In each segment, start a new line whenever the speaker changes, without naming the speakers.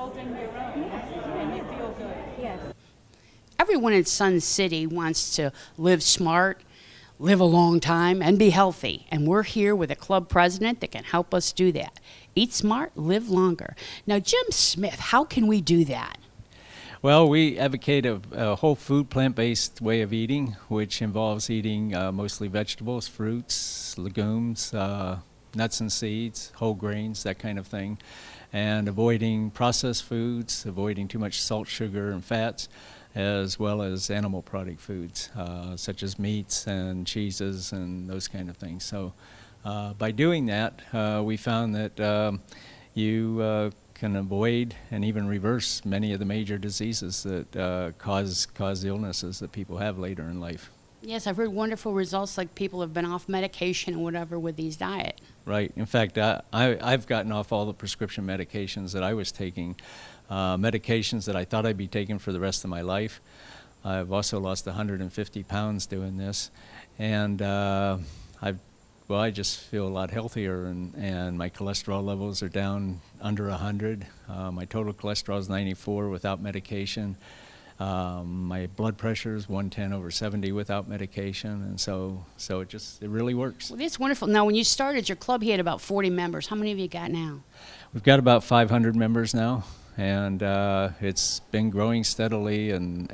all in your own, and you feel good.
Yes.
Everyone in Sun City wants to live smart, live a long time, and be healthy. And we're here with a club president that can help us do that. Eat smart, live longer. Now, Jim Smith, how can we do that?
Well, we advocate a whole food, plant-based way of eating, which involves eating mostly vegetables, fruits, legumes, nuts and seeds, whole grains, that kind of thing, and avoiding processed foods, avoiding too much salt, sugar, and fats, as well as animal product foods, such as meats and cheeses and those kind of things. So by doing that, we found that you can avoid and even reverse many of the major diseases that cause illnesses that people have later in life.
Yes, I've heard wonderful results, like people have been off medication and whatever with these diet.
Right. In fact, I've gotten off all the prescription medications that I was taking, medications that I thought I'd be taking for the rest of my life. I've also lost 150 pounds doing this, and I just feel a lot healthier, and my cholesterol levels are down under 100. My total cholesterol is 94 without medication. My blood pressure is 110/70 without medication, and so it really works.
Well, that's wonderful. Now, when you started your club, you had about 40 members. How many have you got now?
We've got about 500 members now, and it's been growing steadily, and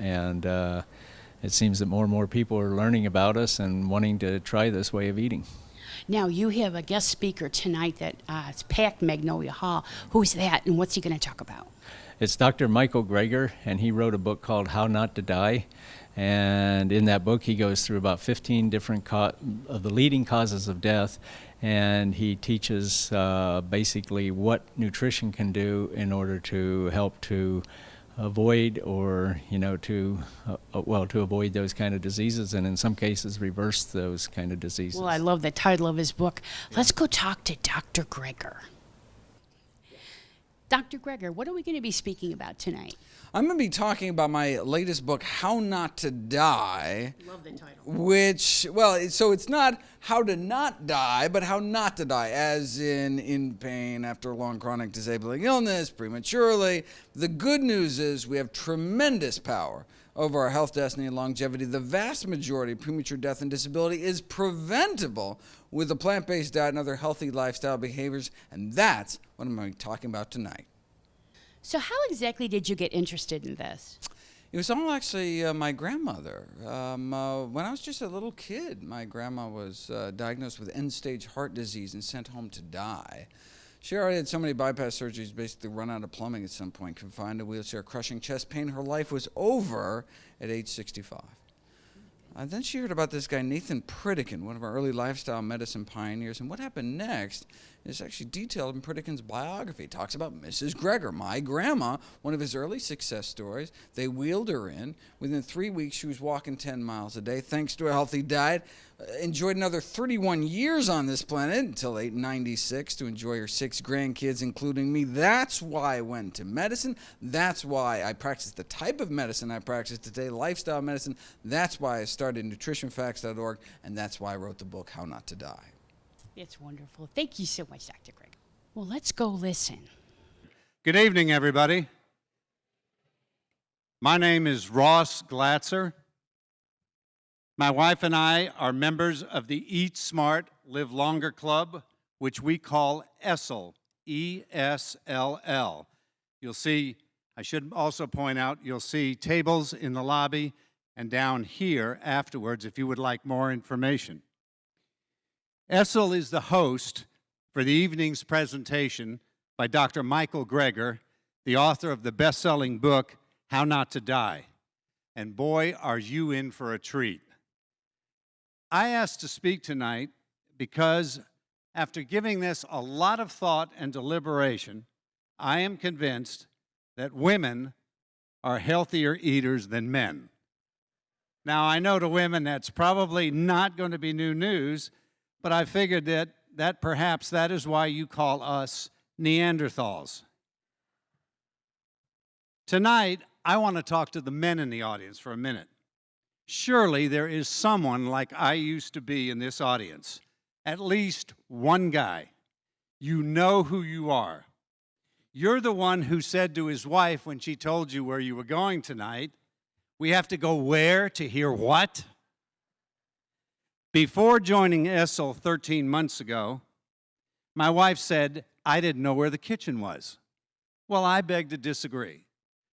it seems that more and more people are learning about us and wanting to try this way of eating.
Now, you have a guest speaker tonight that it's packed Magnolia Hall. Who's that, and what's he going to talk about?
It's Dr. Michael Greger, and he wrote a book called How Not to Die. And in that book, he goes through about 15 different of the leading causes of death, and he teaches basically what nutrition can do in order to help to avoid or, to avoid those kind of diseases, and in some cases reverse those kind of diseases.
Well, I love the title of his book. Let's go talk to Dr. Greger. Dr. Greger, what are we going to be speaking about tonight?
I'm going to be talking about my latest book, How Not to Die.
Love the title.
Which, so it's not how to not die, but how not to die, as in pain after a long chronic disabling illness, prematurely. The good news is we have tremendous power over our health, destiny, and longevity. The vast majority of premature death and disability is preventable with a plant-based diet and other healthy lifestyle behaviors, and that's what I'm going to be talking about tonight.
So how exactly did you get interested in this?
It was all actually my grandmother. When I was just a little kid, my grandma was diagnosed with end-stage heart disease and sent home to die. She already had so many bypass surgeries, basically run out of plumbing at some point, confined to wheelchair, crushing chest pain. Her life was over at age 65. Then she heard about this guy, Nathan Pritikin, one of our early lifestyle medicine pioneers. And what happened next is actually detailed in Pritikin's biography. It talks about Mrs. Greger, my grandma, one of his early success stories. They wheeled her in. Within 3 weeks, she was walking 10 miles a day, thanks to a healthy diet. Enjoyed another 31 years on this planet until 96 to enjoy her 6 grandkids, including me. That's why I went to medicine. That's why I practice the type of medicine I practice today, lifestyle medicine. That's why I started nutritionfacts.org, and that's why I wrote the book, How Not to Die.
It's wonderful. Thank you so much, Dr. Greger. Well, let's go listen.
Good evening, everybody. My name is Ross Glatzer. My wife and I are members of the Eat Smart, Live Longer Club, which we call ESSL, E-S-L-L. You'll see, I should also point out, you'll see tables in the lobby and down here afterwards if you would like more information. ESSL is the host for the evening's presentation by Dr. Michael Greger, the author of the best-selling book, How Not to Die. And boy, are you in for a treat. I asked to speak tonight because after giving this a lot of thought and deliberation, I am convinced that women are healthier eaters than men. Now, I know to women that's probably not going to be new news, but I figured that perhaps that is why you call us Neanderthals. Tonight, I want to talk to the men in the audience for a minute. Surely there is someone like I used to be in this audience, at least one guy. You know who you are. You're the one who said to his wife when she told you where you were going tonight, "We have to go where to hear what?" Before joining Essel 13 months ago, my wife said, "I didn't know where the kitchen was." Well, I beg to disagree.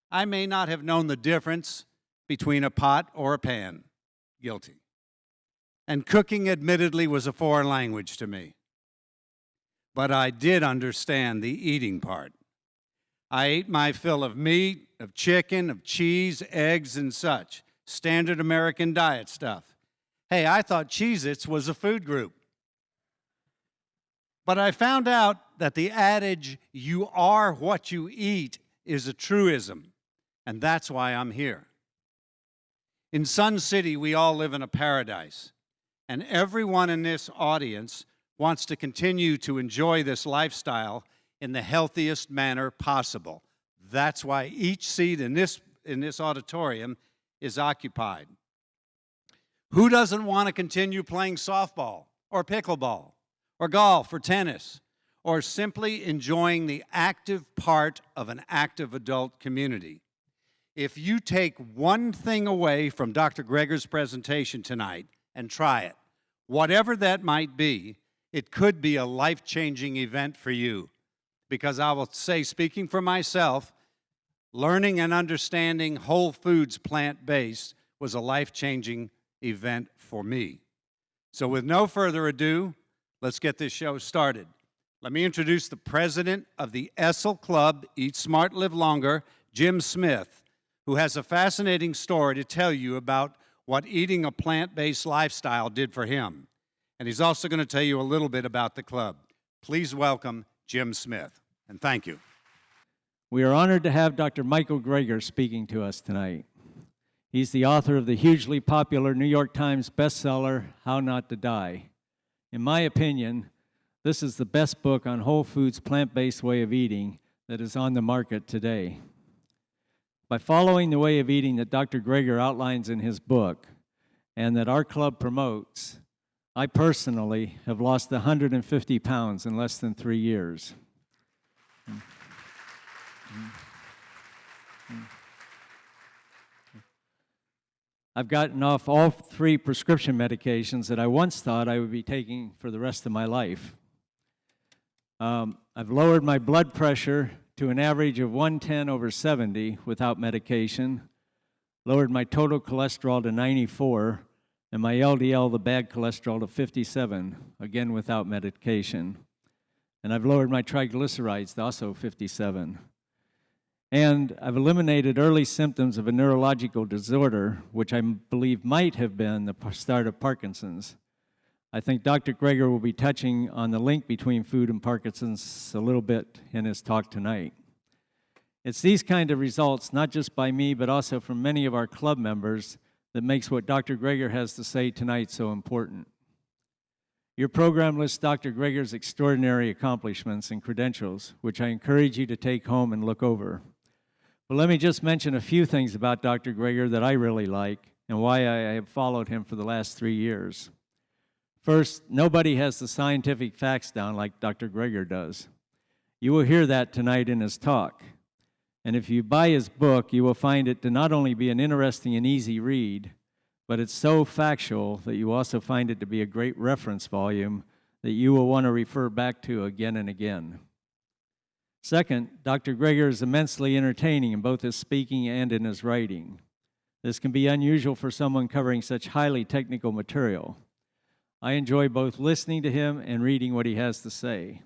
I may not have known the difference between a pot or a pan. Guilty. And cooking, admittedly, was a foreign language to me. But I did understand the eating part. I ate my fill of meat, of chicken, of cheese, eggs, and such. Standard American diet stuff. Hey, I thought Cheez-Its was a food group. But I found out that the adage, "you are what you eat," is a truism, and that's why I'm here. In Sun City, we all live in a paradise, and everyone in this audience wants to continue to enjoy this lifestyle in the healthiest manner possible. That's why each seat in this auditorium is occupied. Who doesn't want to continue playing softball or pickleball or golf or tennis, or simply enjoying the active part of an active adult community? If you take one thing away from Dr. Greger's presentation tonight and try it, whatever that might be, it could be a life-changing event for you. Because I will say, speaking for myself, learning and understanding whole foods plant-based was a life-changing event for me. So with no further ado, let's get this show started. Let me introduce the president of the Essel Club, Eat Smart, Live Longer, Jim Smith, who has a fascinating story to tell you about what eating a plant-based lifestyle did for him. And he's also going to tell you a little bit about the club. Please welcome Jim Smith, and thank you.
We are honored to have Dr. Michael Greger speaking to us tonight. He's the author of the hugely popular New York Times bestseller, How Not to Die. In my opinion, this is the best book on whole foods, plant-based way of eating that is on the market today. By following the way of eating that Dr. Greger outlines in his book and that our club promotes, I personally have lost 150 pounds in less than 3 years. I've gotten off all 3 prescription medications that I once thought I would be taking for the rest of my life. I've lowered my blood pressure to an average of 110/70 without medication, lowered my total cholesterol to 94, and my LDL, the bad cholesterol, to 57, again without medication. And I've lowered my triglycerides to also 57. And I've eliminated early symptoms of a neurological disorder, which I believe might have been the start of Parkinson's. I think Dr. Greger will be touching on the link between food and Parkinson's a little bit in his talk tonight. It's these kind of results, not just by me, but also from many of our club members, that makes what Dr. Greger has to say tonight so important. Your program lists Dr. Greger's extraordinary accomplishments and credentials, which I encourage you to take home and look over. But let me just mention a few things about Dr. Greger that I really like and why I have followed him for the last 3 years. First, nobody has the scientific facts down like Dr. Greger does. You will hear that tonight in his talk. And if you buy his book, you will find it to not only be an interesting and easy read, but it's so factual that you also find it to be a great reference volume that you will want to refer back to again and again. Second, Dr. Greger is immensely entertaining in both his speaking and in his writing. This can be unusual for someone covering such highly technical material. I enjoy both listening to him and reading what he has to say.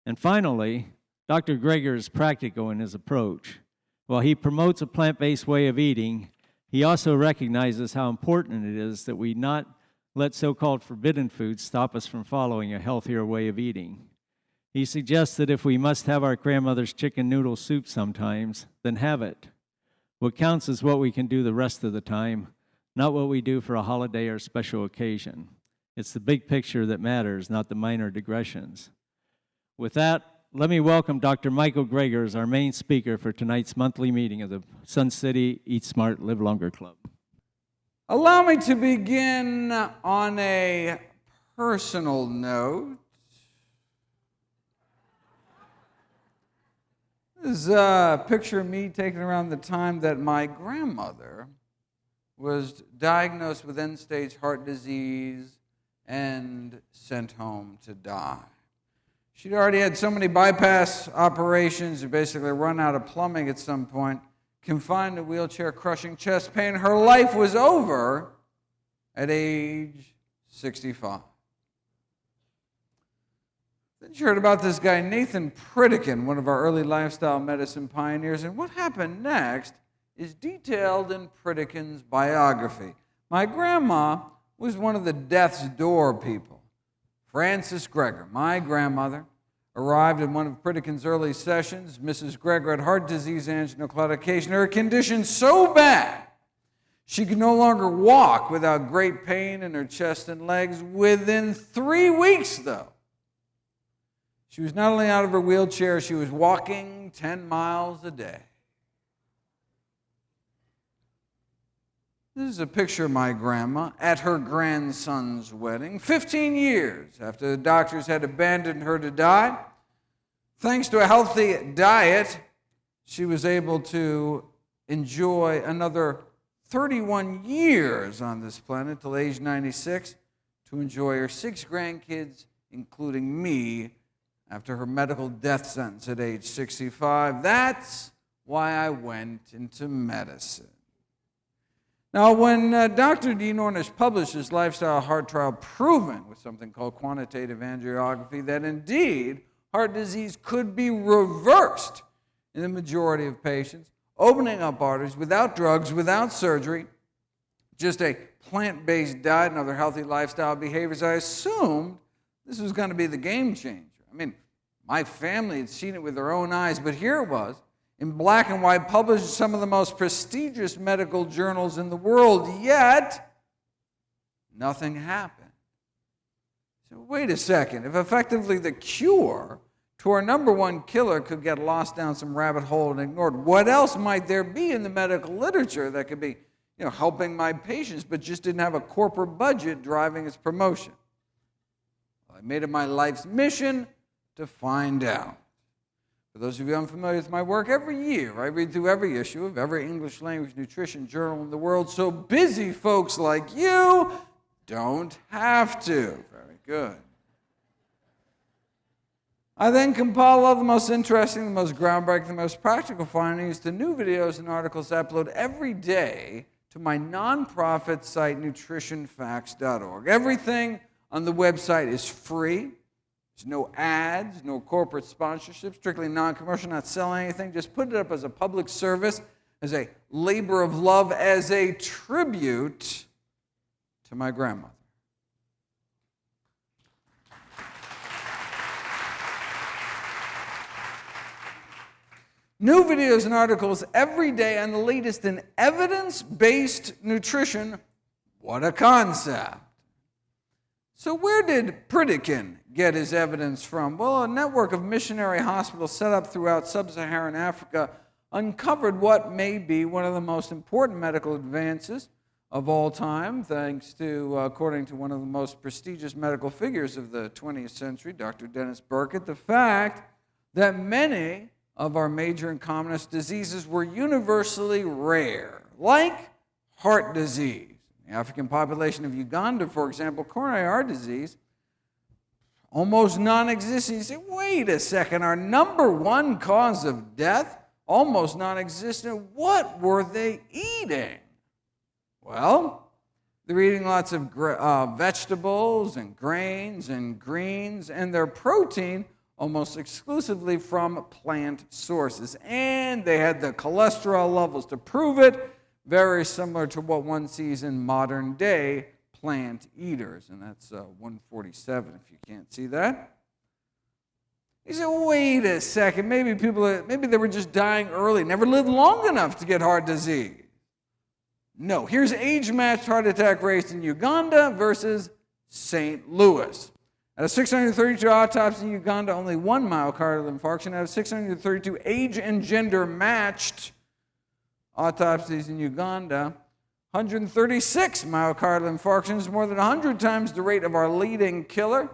And finally, Dr. Greger is practical in his approach. While he promotes a plant-based way of eating, he also recognizes how important it is that we not let so-called forbidden foods stop us from following a healthier way of eating. He suggests that if we must have our grandmother's chicken noodle soup sometimes, then have it. What counts is what we can do the rest of the time, not what we do for a holiday or special occasion. It's the big picture that matters, not the minor digressions. With that, let me welcome Dr. Michael Greger as our main speaker for tonight's monthly meeting of the Sun City Eat Smart, Live Longer Club.
Allow me to begin on a personal note. This is a picture of me taken around the time that my grandmother was diagnosed with end-stage heart disease and sent home to die. She'd already had so many bypass operations, and basically run out of plumbing at some point, confined to a wheelchair, crushing chest pain. Her life was over at age 65. Then you heard about this guy, Nathan Pritikin, one of our early lifestyle medicine pioneers, and what happened next is detailed in Pritikin's biography. My grandma was one of the death's door people. Frances Greger, my grandmother, arrived in one of Pritikin's early sessions. Mrs. Greger had heart disease and angina claudication. Her condition so bad, she could no longer walk without great pain in her chest and legs. Within 3 weeks, though, she was not only out of her wheelchair, she was walking 10 miles a day. This is a picture of my grandma at her grandson's wedding, 15 years after the doctors had abandoned her to die. Thanks to a healthy diet, she was able to enjoy another 31 years on this planet till age 96, to enjoy her 6 grandkids, including me, after her medical death sentence at age 65. That's why I went into medicine. Now, when Dr. Dean Ornish published his lifestyle heart trial, proving with something called quantitative angiography that indeed heart disease could be reversed in the majority of patients, opening up arteries without drugs, without surgery, just a plant-based diet and other healthy lifestyle behaviors, I assumed this was going to be the game changer. I mean, my family had seen it with their own eyes, but here it was, in black and white, published in some of the most prestigious medical journals in the world, yet nothing happened. So wait a second, if effectively the cure to our number one killer could get lost down some rabbit hole and ignored, what else might there be in the medical literature that could be, helping my patients, but just didn't have a corporate budget driving its promotion? Well, I made it my life's mission to find out. For those of you unfamiliar with my work, every year I read through every issue of every English language nutrition journal in the world, so busy folks like you don't have to. Very good. I then compile all the most interesting, the most groundbreaking, the most practical findings to new videos and articles I upload every day to my nonprofit site, nutritionfacts.org. Everything on the website is free. There's no ads, no corporate sponsorship, strictly non-commercial, not selling anything. Just put it up as a public service, as a labor of love, as a tribute to my grandmother. New videos and articles every day on the latest in evidence-based nutrition. What a concept. So where did Pritikin get his evidence from? Well, a network of missionary hospitals set up throughout sub-Saharan Africa uncovered what may be one of the most important medical advances of all time, thanks to, according to one of the most prestigious medical figures of the 20th century, Dr. Dennis Burkitt, the fact that many of our major and commonest diseases were universally rare, like heart disease. The African population of Uganda, for example, coronary heart disease, almost non-existent. You say, wait a second, our number one cause of death, almost non-existent. What were they eating? Well, they're eating lots of vegetables and grains and greens, and their protein almost exclusively from plant sources. And they had the cholesterol levels to prove it, very similar to what one sees in modern day plant eaters. And that's 147 if you can't see that. You say, wait a second, maybe they were just dying early, never lived long enough to get heart disease. No, here's age-matched heart attack rates in Uganda versus St. Louis. Out of 632 autopsies in Uganda, only 1 myocardial infarction. Out of 632 age and gender matched autopsies in Uganda, 136 myocardial infarctions, more than 100 times the rate of our leading killer.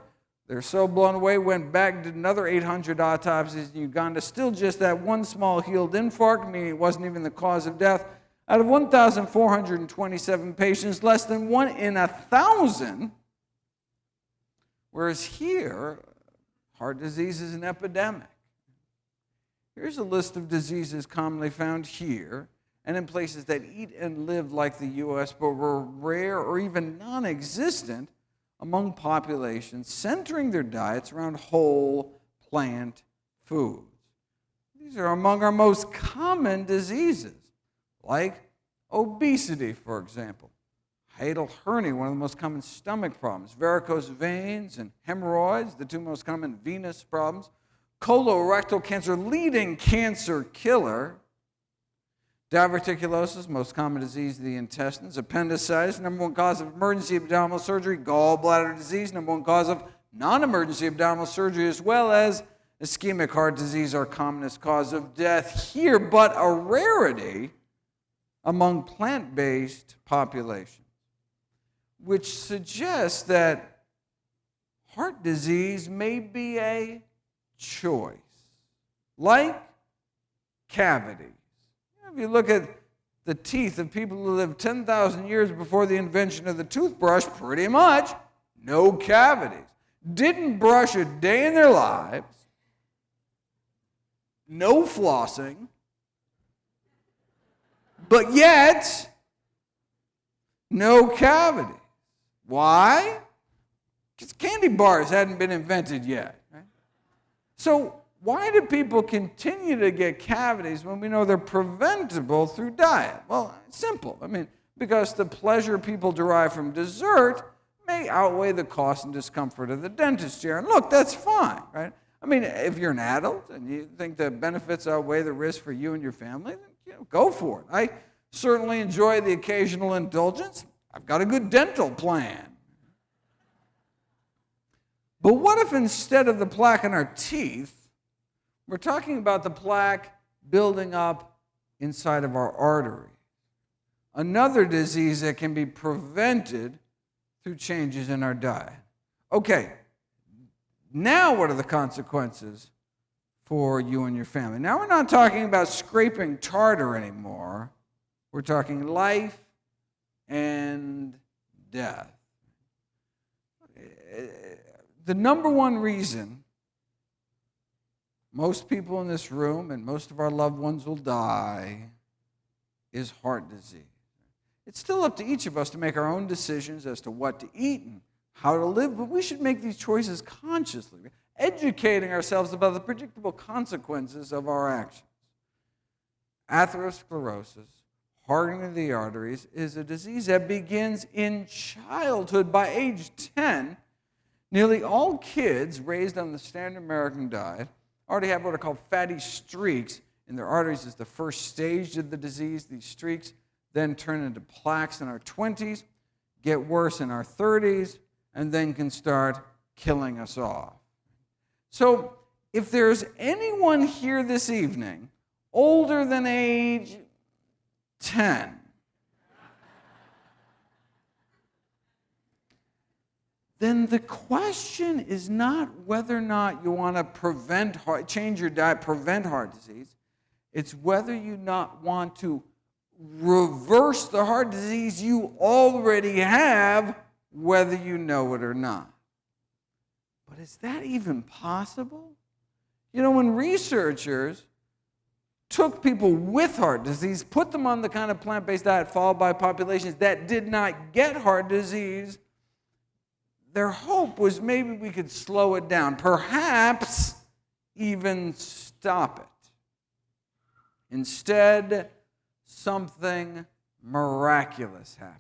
They're so blown away, went back, did another 800 autopsies in Uganda, still just that one small healed infarct, meaning it wasn't even the cause of death. Out of 1,427 patients, less than 1 in 1,000, whereas here, heart disease is an epidemic. Here's a list of diseases commonly found here and in places that eat and live like the U.S., but were rare or even non-existent among populations centering their diets around whole plant foods. These are among our most common diseases, like obesity, for example, hiatal hernia, one of the most common stomach problems, varicose veins and hemorrhoids, the two most common venous problems, colorectal cancer, leading cancer killer, diverticulosis, most common disease of the intestines, appendicitis, number one cause of emergency abdominal surgery, gallbladder disease, number one cause of non-emergency abdominal surgery, as well as ischemic heart disease, our commonest cause of death here, but a rarity among plant-based populations, which suggests that heart disease may be a choice, like cavities. If you look at the teeth of people who lived 10,000 years before the invention of the toothbrush, pretty much no cavities. Didn't brush a day in their lives, no flossing, but yet no cavities. Why? Because candy bars hadn't been invented yet. Right? So why do people continue to get cavities when we know they're preventable through diet? Well, it's simple. Because the pleasure people derive from dessert may outweigh the cost and discomfort of the dentist chair. And look, that's fine, right? If you're an adult and you think the benefits outweigh the risk for you and your family, then go for it. I certainly enjoy the occasional indulgence. I've got a good dental plan. But what if instead of the plaque in our teeth, we're talking about the plaque building up inside of our artery? Another disease that can be prevented through changes in our diet. Okay, now what are the consequences for you and your family? Now we're not talking about scraping tartar anymore. We're talking life and death. The number one reason most people in this room and most of our loved ones will die is heart disease. It's still up to each of us to make our own decisions as to what to eat and how to live, but we should make these choices consciously, educating ourselves about the predictable consequences of our actions. Atherosclerosis, hardening of the arteries, is a disease that begins in childhood. By age 10, nearly all kids raised on the standard American diet already have what are called fatty streaks in their arteries as the first stage of the disease. These streaks then turn into plaques in our 20s, get worse in our 30s, and then can start killing us off. So if there's anyone here this evening older than age 10, then the question is not whether or not you want to change your diet, prevent heart disease. It's whether you not want to reverse the heart disease you already have, whether you know it or not. But is that even possible? When researchers took people with heart disease, put them on the kind of plant-based diet followed by populations that did not get heart disease, their hope was maybe we could slow it down, perhaps even stop it. Instead, something miraculous happened.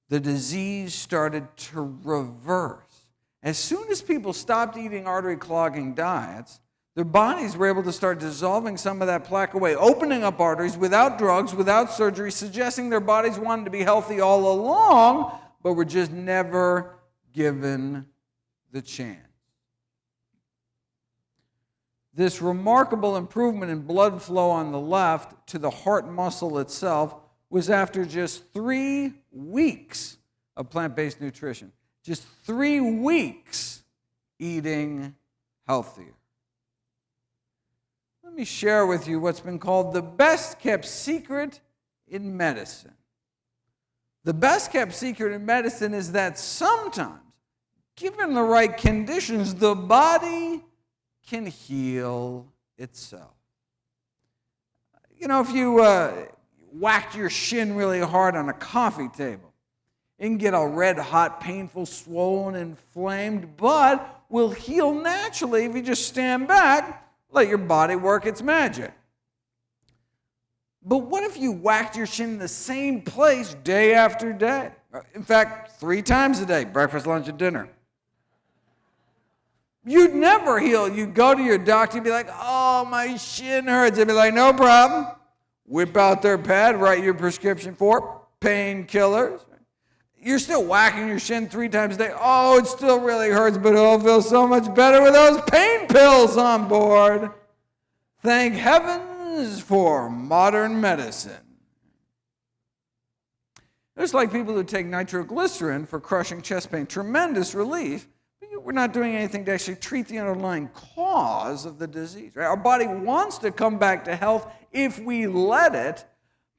The disease started to reverse. As soon as people stopped eating artery-clogging diets, their bodies were able to start dissolving some of that plaque away, opening up arteries without drugs, without surgery, suggesting their bodies wanted to be healthy all along, but were just never given the chance. This remarkable improvement in blood flow on the left to the heart muscle itself was after just 3 weeks of plant-based nutrition. Just 3 weeks eating healthier. Let me share with you what's been called the best kept secret in medicine. The best kept secret in medicine is that sometimes, given the right conditions, the body can heal itself. You know, if you whacked your shin really hard on a coffee table, it can get all red hot, painful, swollen, inflamed, but will heal naturally if you just stand back, let your body work its magic. But what if you whacked your shin in the same place day after day? In fact, 3 times a day, breakfast, lunch, and dinner. You'd never heal. You'd go to your doctor and be like, oh, my shin hurts. They'd be like, no problem. Whip out their pad, write your prescription for painkillers. You're still whacking your shin 3 times a day. Oh, it still really hurts, but it'll feel so much better with those pain pills on board. Thank heavens for modern medicine. It's like people who take nitroglycerin for crushing chest pain. Tremendous relief. But we're not doing anything to actually treat the underlying cause of the disease. Right? Our body wants to come back to health if we let it.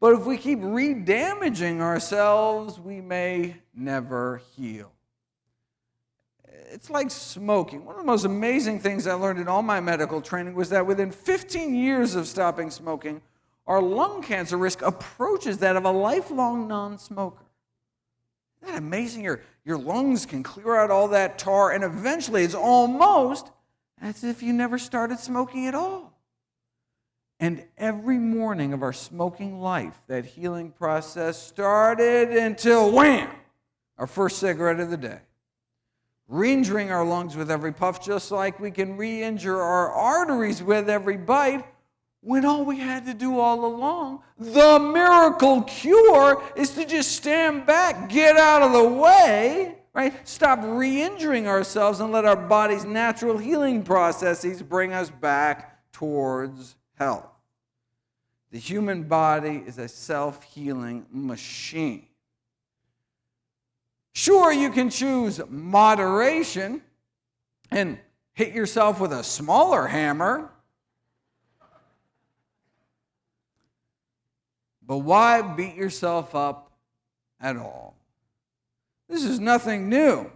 But if we keep re-damaging ourselves, we may never heal. It's like smoking. One of the most amazing things I learned in all my medical training was that within 15 years of stopping smoking, our lung cancer risk approaches that of a lifelong non-smoker. Isn't that amazing? Your lungs can clear out all that tar, and eventually it's almost as if you never started smoking at all. And every morning of our smoking life, that healing process started until, wham, our first cigarette of the day. Re-injuring our lungs with every puff, just like we can re-injure our arteries with every bite, when all we had to do all along, the miracle cure, is to just stand back, get out of the way, right? Stop re-injuring ourselves and let our body's natural healing processes bring us back towards health. The human body is a self-healing machine. Sure, you can choose moderation and hit yourself with a smaller hammer, but why beat yourself up at all? This is nothing new.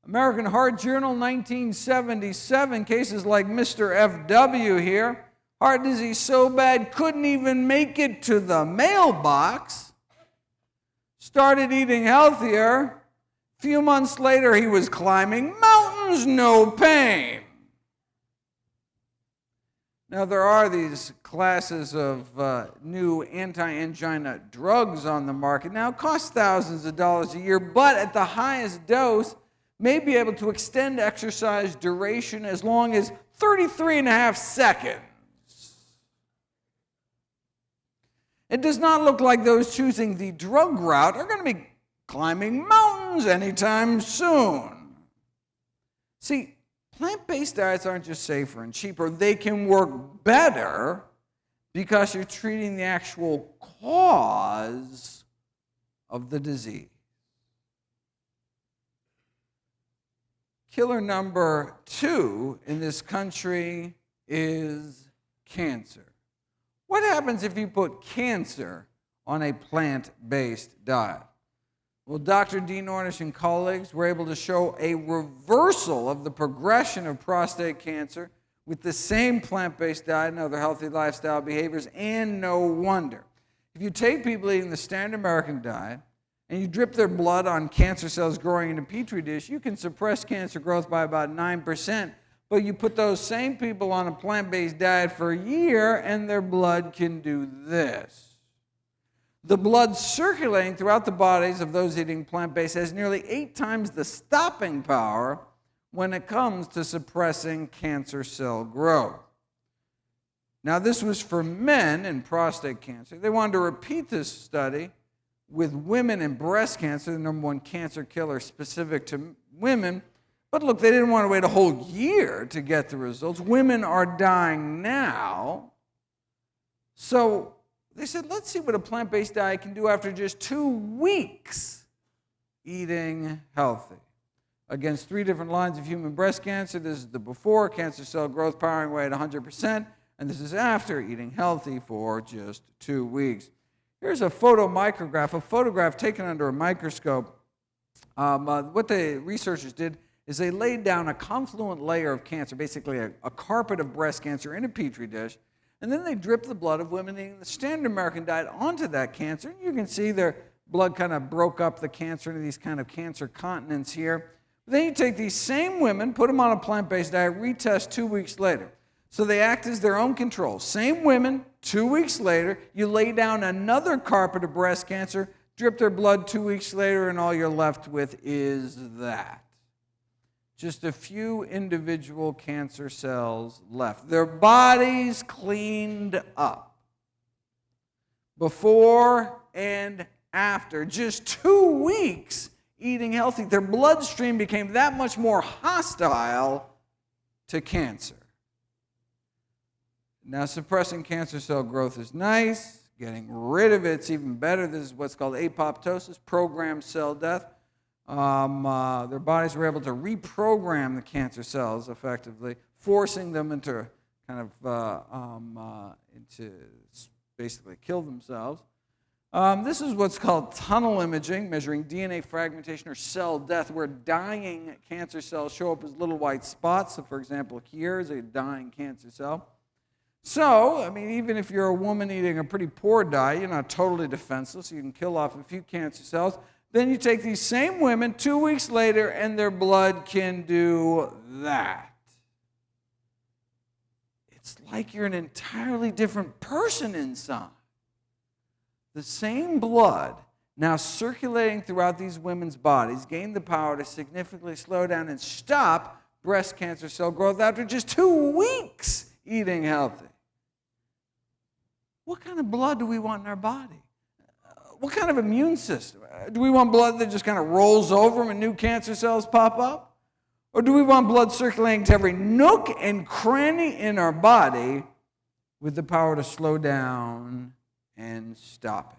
American Heart Journal, 1977, cases like Mr. F.W. here, heart disease so bad couldn't even make it to the mailbox, started eating healthier. A few months later, he was climbing mountains, no pain. Now, there are these classes of new anti-angina drugs on the market. Now, it costs thousands of dollars a year, but at the highest dose, may be able to extend exercise duration as long as 33.5 seconds. It does not look like those choosing the drug route are going to be climbing mountains anytime soon. See, plant-based diets aren't just safer and cheaper. They can work better because you're treating the actual cause of the disease. Killer number 2 in this country is cancer. What happens if you put cancer on a plant-based diet? Well, Dr. Dean Ornish and colleagues were able to show a reversal of the progression of prostate cancer with the same plant-based diet and other healthy lifestyle behaviors, and no wonder. If you take people eating the standard American diet and you drip their blood on cancer cells growing in a petri dish, you can suppress cancer growth by about 9%. But you put those same people on a plant-based diet for a year, and their blood can do this. The blood circulating throughout the bodies of those eating plant-based has nearly 8 times the stopping power when it comes to suppressing cancer cell growth. Now, this was for men in prostate cancer. They wanted to repeat this study with women in breast cancer, the #1 cancer killer specific to women. But look, they didn't want to wait a whole year to get the results. Women are dying now. So they said, let's see what a plant-based diet can do after just 2 weeks eating healthy. against 3 different lines of human breast cancer. This is the before, cancer cell growth powering away at 100%, and this is after eating healthy for just 2 weeks. Here's a photomicrograph, a photograph taken under a microscope. What the researchers did is they laid down a confluent layer of cancer, basically a carpet of breast cancer in a petri dish, and then they dripped the blood of women eating the standard American diet onto that cancer. And you can see their blood kind of broke up the cancer into these kind of cancer continents here. Then you take these same women, put them on a plant-based diet, retest 2 weeks later. So they act as their own control. Same women, 2 weeks later, you lay down another carpet of breast cancer, drip their blood 2 weeks later, and all you're left with is that. Just a few individual cancer cells left. Their bodies cleaned up. Before and after, just 2 weeks eating healthy, their bloodstream became that much more hostile to cancer. Now, suppressing cancer cell growth is nice. Getting rid of it's even better. This is what's called apoptosis, programmed cell death. Their bodies were able to reprogram the cancer cells effectively, forcing them into kind of into basically kill themselves. This is what's called tunnel imaging, measuring DNA fragmentation or cell death, where dying cancer cells show up as little white spots. So, for example, here is a dying cancer cell. So, I mean, even if you're a woman eating a pretty poor diet, you're not totally defenseless. You can kill off a few cancer cells. Then you take these same women 2 weeks later, and their blood can do that. It's like you're an entirely different person inside. The same blood now circulating throughout these women's bodies gained the power to significantly slow down and stop breast cancer cell growth after just 2 weeks eating healthy. What kind of blood do we want in our body? What kind of immune system? Do we want blood that just kind of rolls over when new cancer cells pop up? Or do we want blood circulating to every nook and cranny in our body with the power to slow down and stop it?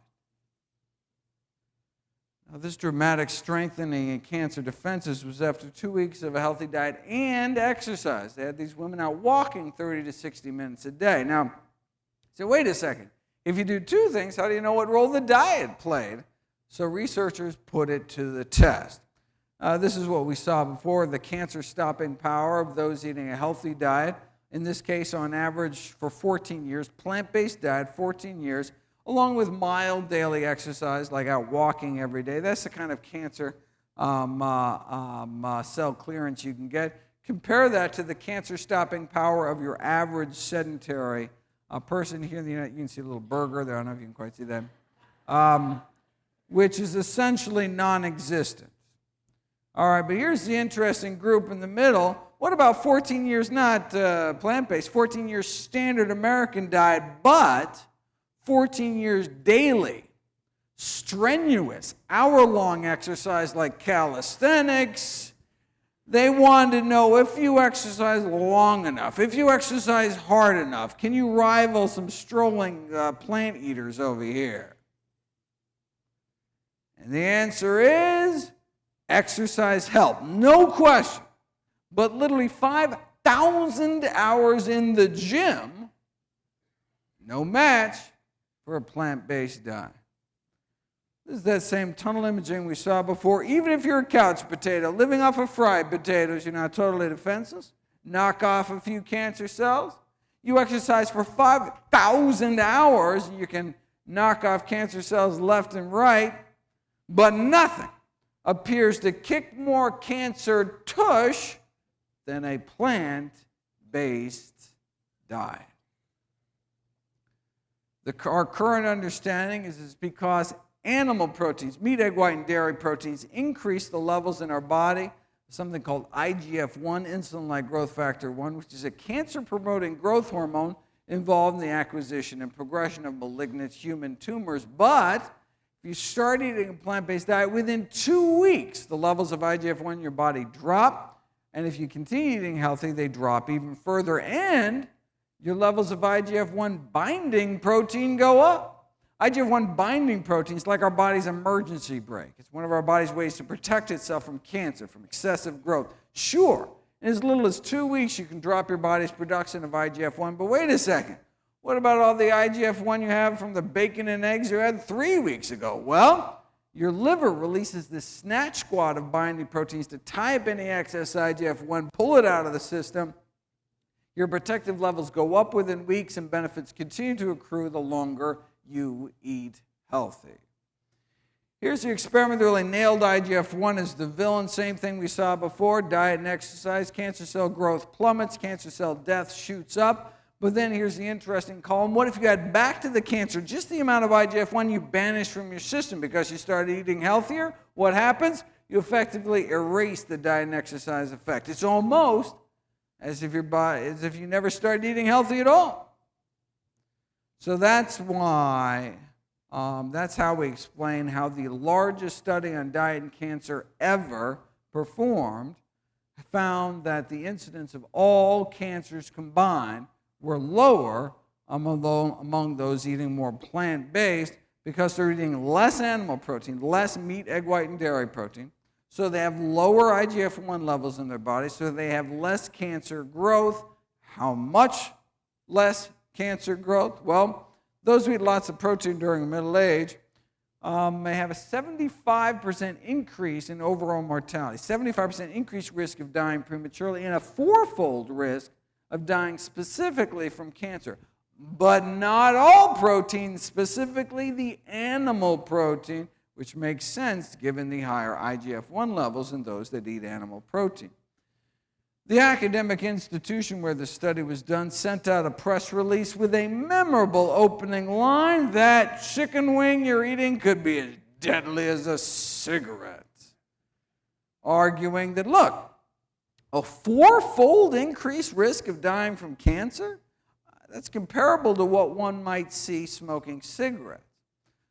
Now, this dramatic strengthening in cancer defenses was after 2 weeks of a healthy diet and exercise. They had these women out walking 30 to 60 minutes a day. Now, so wait a second. If you do 2 things, how do you know what role the diet played? So researchers put it to the test. This is what we saw before, the cancer-stopping power of those eating a healthy diet. In this case, on average, for 14 years, plant-based diet, 14 years, along with mild daily exercise, like out walking every day. That's the kind of cancer cell clearance you can get. Compare that to the cancer-stopping power of your average sedentary person here in the United. You can see a little burger there. I don't know if you can quite see that. Which is essentially non-existent. All right, but here's the interesting group in the middle. What about 14 years not plant-based, 14 years standard American diet, but 14 years daily, strenuous, hour-long exercise like calisthenics? They wanted to know, if you exercise long enough, if you exercise hard enough, can you rival some strolling plant eaters over here? And the answer is exercise helped, no question. But literally 5,000 hours in the gym, no match for a plant-based diet. This is that same tunnel imaging we saw before. Even if you're a couch potato, living off of fried potatoes, you're not totally defenseless. Knock off a few cancer cells. You exercise for 5,000 hours, you can knock off cancer cells left and right, but nothing appears to kick more cancer tush than a plant-based diet. Our current understanding is it's because animal proteins, meat, egg white, and dairy proteins, increase the levels in our body of something called IGF-1, insulin-like growth factor 1, which is a cancer-promoting growth hormone involved in the acquisition and progression of malignant human tumors. But if you start eating a plant-based diet, within 2 weeks, the levels of IGF-1 in your body drop. And if you continue eating healthy, they drop even further. And your levels of IGF-1 binding protein go up. IGF-1 binding protein is like our body's emergency brake. It's one of our body's ways to protect itself from cancer, from excessive growth. Sure, in as little as 2 weeks, you can drop your body's production of IGF-1, but wait a second. What about all the IGF-1 you have from the bacon and eggs you had 3 weeks ago? Well, your liver releases this snatch squad of binding proteins to tie up any excess IGF-1, pull it out of the system. Your protective levels go up within weeks, and benefits continue to accrue the longer you eat healthy. Here's the experiment that really nailed IGF-1 as the villain. Same thing we saw before, diet and exercise. Cancer cell growth plummets, cancer cell death shoots up. But then here's the interesting column. What if you got back to the cancer just the amount of IGF-1 you banished from your system because you started eating healthier? What happens? You effectively erase the diet and exercise effect. It's almost as if you never started eating healthy at all. So that's why, that's how we explain how the largest study on diet and cancer ever performed found that the incidence of all cancers combined were lower among those eating more plant-based because they're eating less animal protein, less meat, egg white, and dairy protein. So they have lower IGF-1 levels in their body, so they have less cancer growth. How much less cancer growth? Well, those who eat lots of protein during middle age may have a 75% increase in overall mortality, 75% increased risk of dying prematurely, and a 4-fold risk of dying specifically from cancer. But not all protein, specifically the animal protein, which makes sense given the higher IGF-1 levels in those that eat animal protein. The academic institution where the study was done sent out a press release with a memorable opening line: that chicken wing you're eating could be as deadly as a cigarette. Arguing that, look, a 4-fold increased risk of dying from cancer? That's comparable to what one might see smoking cigarettes.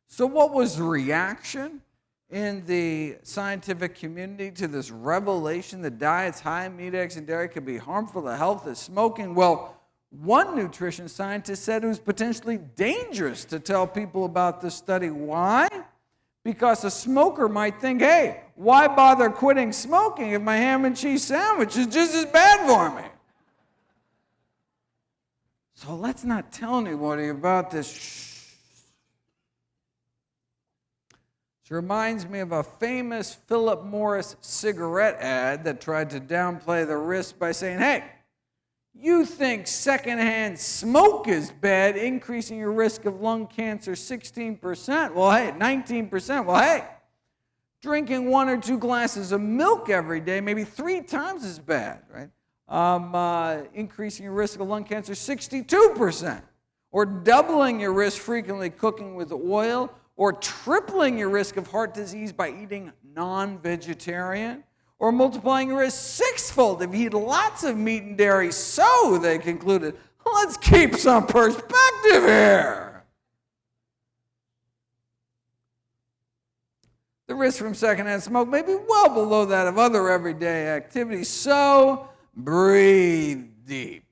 So what was the reaction in the scientific community to this revelation that diets high in meat, eggs, and dairy could be harmful to health as smoking? Well, one nutrition scientist said it was potentially dangerous to tell people about this study. Why? Because a smoker might think, hey, why bother quitting smoking if my ham and cheese sandwich is just as bad for me? So let's not tell anybody about this. It reminds me of a famous Philip Morris cigarette ad that tried to downplay the risk by saying, hey, you think secondhand smoke is bad, increasing your risk of lung cancer 16%. Well, hey, 19%. Well, hey, drinking 1 or 2 glasses of milk every day, maybe 3 times as bad, right? Increasing your risk of lung cancer 62%. Or doubling your risk frequently cooking with oil, or tripling your risk of heart disease by eating non-vegetarian, or multiplying your risk 6-fold if you eat lots of meat and dairy. So, they concluded, let's keep some perspective here. The risk from secondhand smoke may be well below that of other everyday activities, so breathe deep.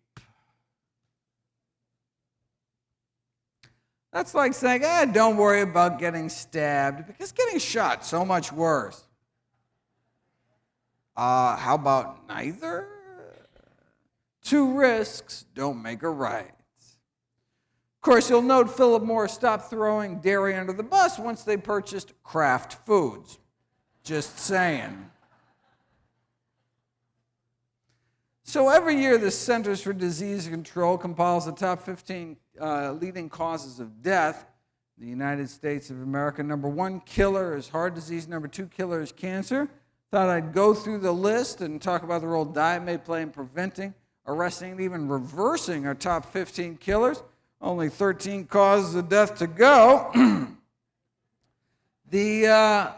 That's like saying, don't worry about getting stabbed, because getting shot so much worse. How about neither? 2 risks don't make a right. Of course, you'll note Philip Morris stopped throwing dairy under the bus once they purchased Kraft Foods. Just saying. So every year, the Centers for Disease Control compiles the top 15 leading causes of death in the United States of America. Number 1 killer is heart disease. Number 2 killer is cancer. Thought I'd go through the list and talk about the role diet may play in preventing, arresting, and even reversing our top 15 killers. Only 13 causes of death to go. The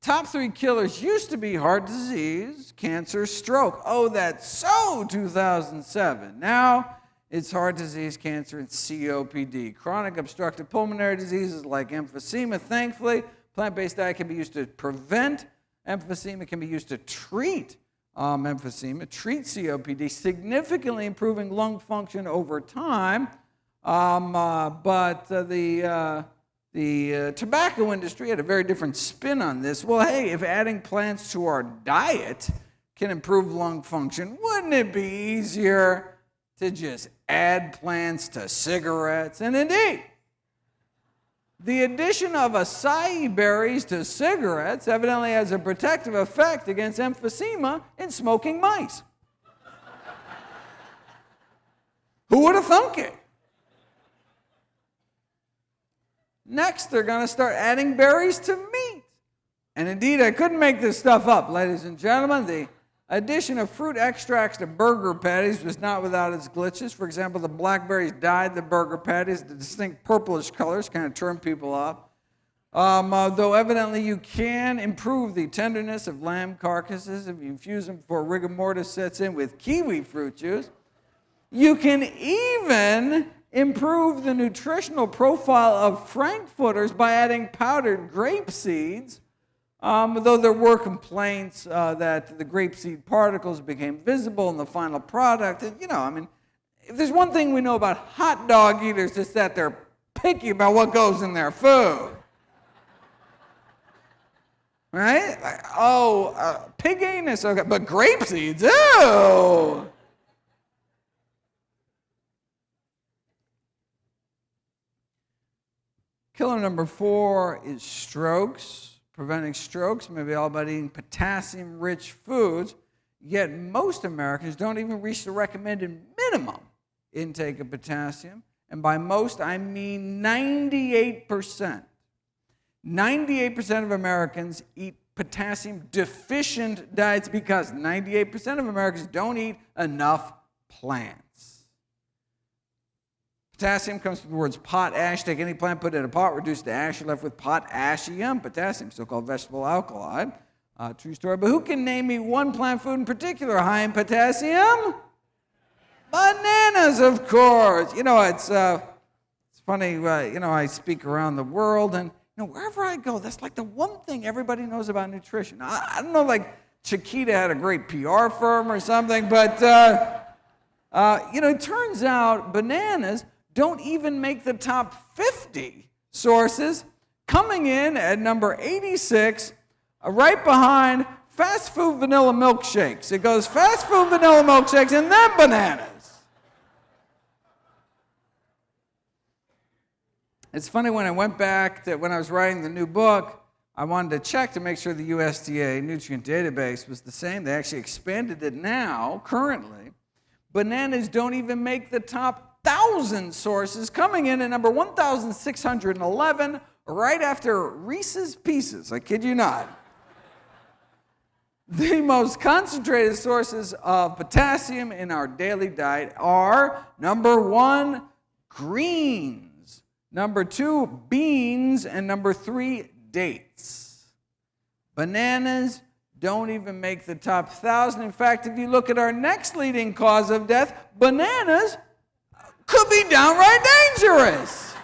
top 3 killers used to be heart disease, cancer, stroke. Oh, that's so 2007. Now it's heart disease, cancer, and COPD. Chronic obstructive pulmonary diseases like emphysema. Thankfully, plant-based diet can be used to prevent emphysema, can be used to treat emphysema, treat COPD, significantly improving lung function over time. But the The tobacco industry had a very different spin on this. Well, hey, if adding plants to our diet can improve lung function, wouldn't it be easier to just add plants to cigarettes? And indeed, the addition of acai berries to cigarettes evidently has a protective effect against emphysema in smoking mice. Who would have thunk it? Next, they're going to start adding berries to meat. And indeed, I couldn't make this stuff up, ladies and gentlemen. The addition of fruit extracts to burger patties was not without its glitches. For example, the blackberries dyed the burger patties to distinct purplish colors, kind of turned people off. Though evidently you can improve the tenderness of lamb carcasses if you infuse them before rigor mortis sets in with kiwi fruit juice. You can even improve the nutritional profile of frankfurters by adding powdered grape seeds, though there were complaints that the grapeseed particles became visible in the final product. And, if there's one thing we know about hot dog eaters, it's that they're picky about what goes in their food. Right? Like, pig anus, okay, but grape seeds, ew! Killer number 4 is strokes. Preventing strokes may be all about eating potassium-rich foods, yet most Americans don't even reach the recommended minimum intake of potassium. And by most, I mean 98%. 98% of Americans eat potassium-deficient diets because 98% of Americans don't eat enough plants. Potassium comes from the words potash. Take any plant, put it in a pot, reduce the ash, you're left with potassium, potassium, so-called vegetable alkali. True story. But who can name me one plant food in particular high in potassium? Bananas, of course. It's funny, I speak around the world, and wherever I go, that's like the one thing everybody knows about nutrition. I don't know, like Chiquita had a great PR firm or something, but, it turns out bananas don't even make the top 50 sources, coming in at number 86, right behind fast food vanilla milkshakes. It goes fast food vanilla milkshakes and then bananas. It's funny, when I went back to when I was writing the new book, I wanted to check to make sure the USDA nutrient database was the same. They actually expanded it now, currently. Bananas don't even make the top 1,000 sources, coming in at number 1,611, right after Reese's Pieces. I kid you not. The most concentrated sources of potassium in our daily diet are, number 1, greens, number 2, beans, and number 3, dates. Bananas don't even make the top 1,000. In fact, if you look at our next leading cause of death, bananas could be downright dangerous.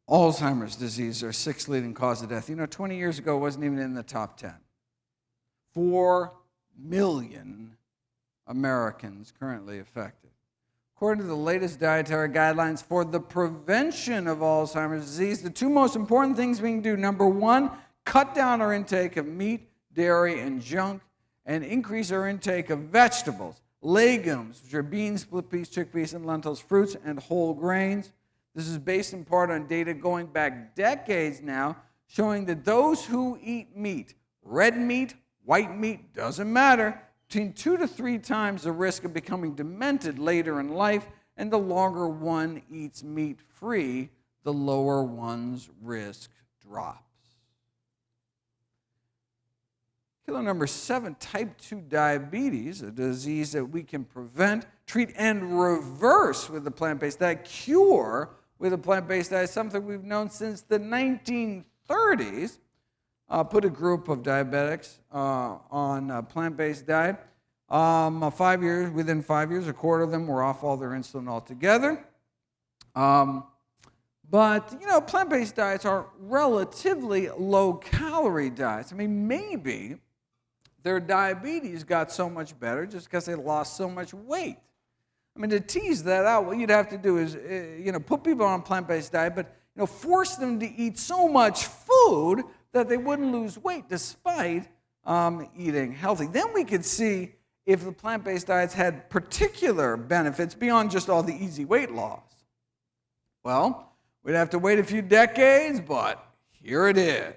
Alzheimer's disease, our 6th leading cause of death. 20 years ago, it wasn't even in the top 10. 4 million Americans currently affected. According to the latest dietary guidelines for the prevention of Alzheimer's disease, the 2 most important things we can do, number 1, cut down our intake of meat, dairy, and junk, and increase our intake of vegetables, legumes, which are beans, split peas, chickpeas, and lentils, fruits, and whole grains. This is based in part on data going back decades now, showing that those who eat meat, red meat, white meat, doesn't matter, between 2 to 3 times the risk of becoming demented later in life, and the longer one eats meat-free, the lower one's risk drops. Killer number 7, type 2 diabetes, a disease that we can prevent, treat, and reverse with a plant-based diet, cure with a plant-based diet, something we've known since the 1930s. Put a group of diabetics on a plant-based diet. Within 5 years, a quarter of them were off all their insulin altogether. But, plant-based diets are relatively low-calorie diets. Maybe their diabetes got so much better just because they lost so much weight. I mean, to tease that out, what you'd have to do is, put people on a plant-based diet, but, force them to eat so much food that they wouldn't lose weight despite eating healthy. Then we could see if the plant-based diets had particular benefits beyond just all the easy weight loss. Well, we'd have to wait a few decades, but here it is.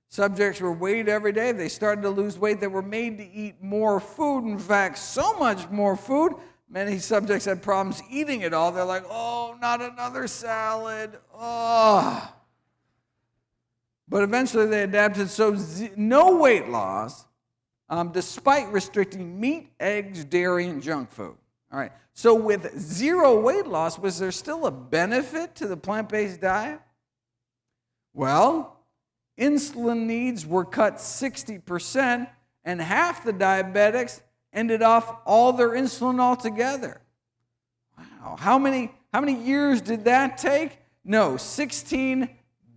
Subjects were weighed every day. If they started to lose weight, they were made to eat more food. In fact, so much more food, many subjects had problems eating it all. They're like, oh, not another salad. Oh. But eventually they adapted, so no weight loss, despite restricting meat, eggs, dairy, and junk food. All right. So with zero weight loss, was there still a benefit to the plant-based diet? Well, insulin needs were cut 60%, and half the diabetics ended off all their insulin altogether. Wow. How many years did that take? No, 16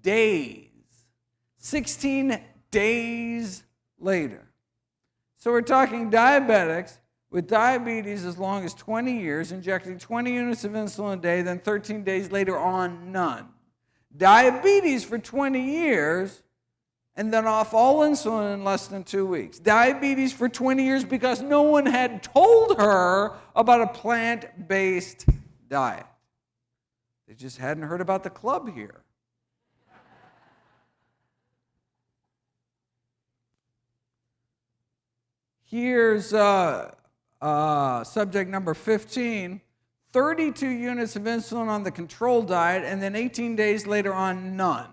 days. 16 days later. So we're talking diabetics with diabetes as long as 20 years, injecting 20 units of insulin a day, then 13 days later on none. Diabetes for 20 years, and then off all insulin in less than 2 weeks. Diabetes for 20 years because no one had told her about a plant-based diet. They just hadn't heard about the club here. Here's subject number 15, 32 units of insulin on the control diet, and then 18 days later on none.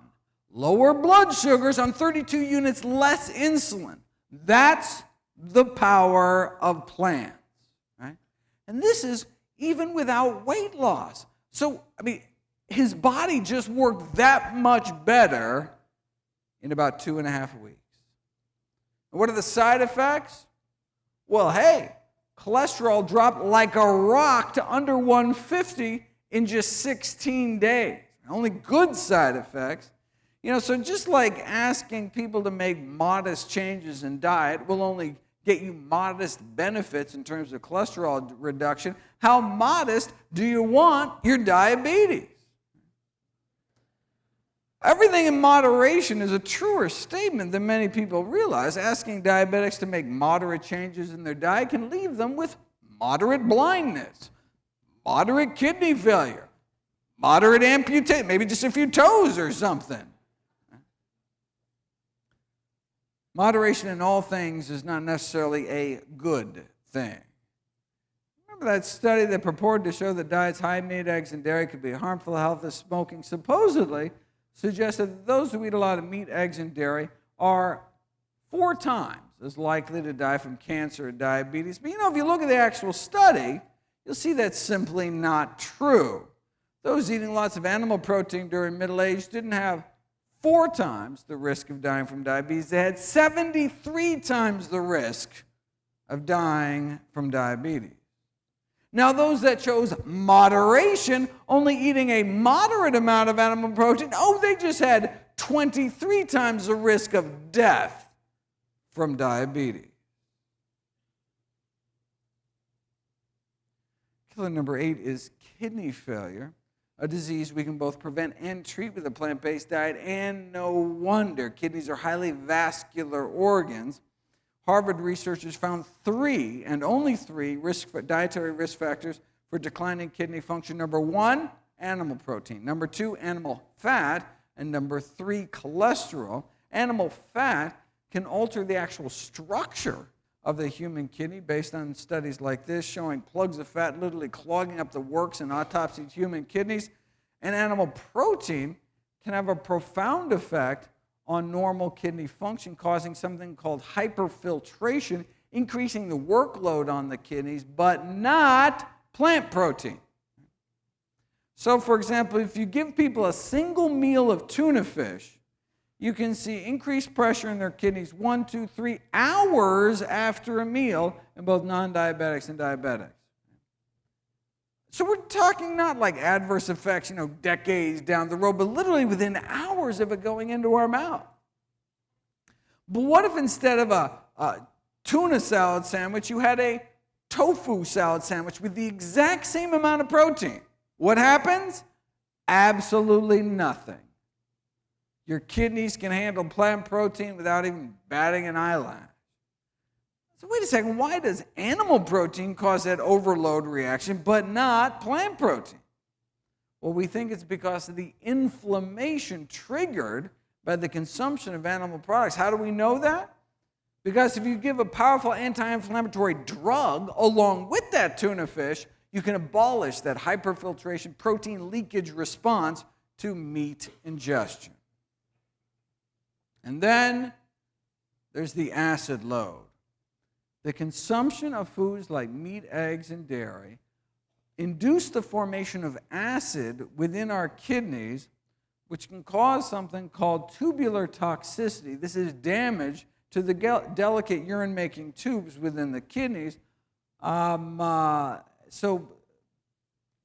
Lower blood sugars on 32 units less insulin. That's the power of plants, right? And this is even without weight loss. So, his body just worked that much better in about 2.5 weeks. And what are the side effects? Well, hey, cholesterol dropped like a rock to under 150 in just 16 days. Only good side effects. So just like asking people to make modest changes in diet will only get you modest benefits in terms of cholesterol reduction, how modest do you want your diabetes? Everything in moderation is a truer statement than many people realize. Asking diabetics to make moderate changes in their diet can leave them with moderate blindness, moderate kidney failure, moderate amputation, maybe just a few toes or something. Moderation in all things is not necessarily a good thing. Remember that study that purported to show that diets high in meat, eggs, and dairy could be harmful to health as smoking supposedly suggested that those who eat a lot of meat, eggs, and dairy are 4 times as likely to die from cancer or diabetes. But if you look at the actual study, you'll see that's simply not true. Those eating lots of animal protein during middle age didn't have 4 times the risk of dying from diabetes. They had 73 times the risk of dying from diabetes. Now, those that chose moderation, only eating a moderate amount of animal protein, they just had 23 times the risk of death from diabetes. Killer number 8 is kidney failure, a disease we can both prevent and treat with a plant-based diet, and no wonder. Kidneys are highly vascular organs. Harvard researchers found 3, and only 3, dietary risk factors for declining kidney function. Number 1, animal protein. Number 2, animal fat. And number 3, cholesterol. Animal fat can alter the actual structure of the human kidney based on studies like this, showing plugs of fat literally clogging up the works and autopsied human kidneys. And animal protein can have a profound effect on normal kidney function, causing something called hyperfiltration, increasing the workload on the kidneys, but not plant protein. So, for example, if you give people a single meal of tuna fish, you can see increased pressure in their kidneys 1, 2, 3 hours after a meal in both non-diabetics and diabetics. So we're talking not like adverse effects, decades down the road, but literally within hours of it going into our mouth. But what if instead of a tuna salad sandwich, you had a tofu salad sandwich with the exact same amount of protein. What happens? Absolutely nothing. Your kidneys can handle plant protein without even batting an eyelash. So wait a second, why does animal protein cause that overload reaction but not plant protein? Well, we think it's because of the inflammation triggered by the consumption of animal products. How do we know that? Because if you give a powerful anti-inflammatory drug along with that tuna fish, you can abolish that hyperfiltration protein leakage response to meat ingestion. And then there's the acid load. The consumption of foods like meat, eggs, and dairy induce the formation of acid within our kidneys, which can cause something called tubular toxicity. This is damage to the delicate urine-making tubes within the kidneys. So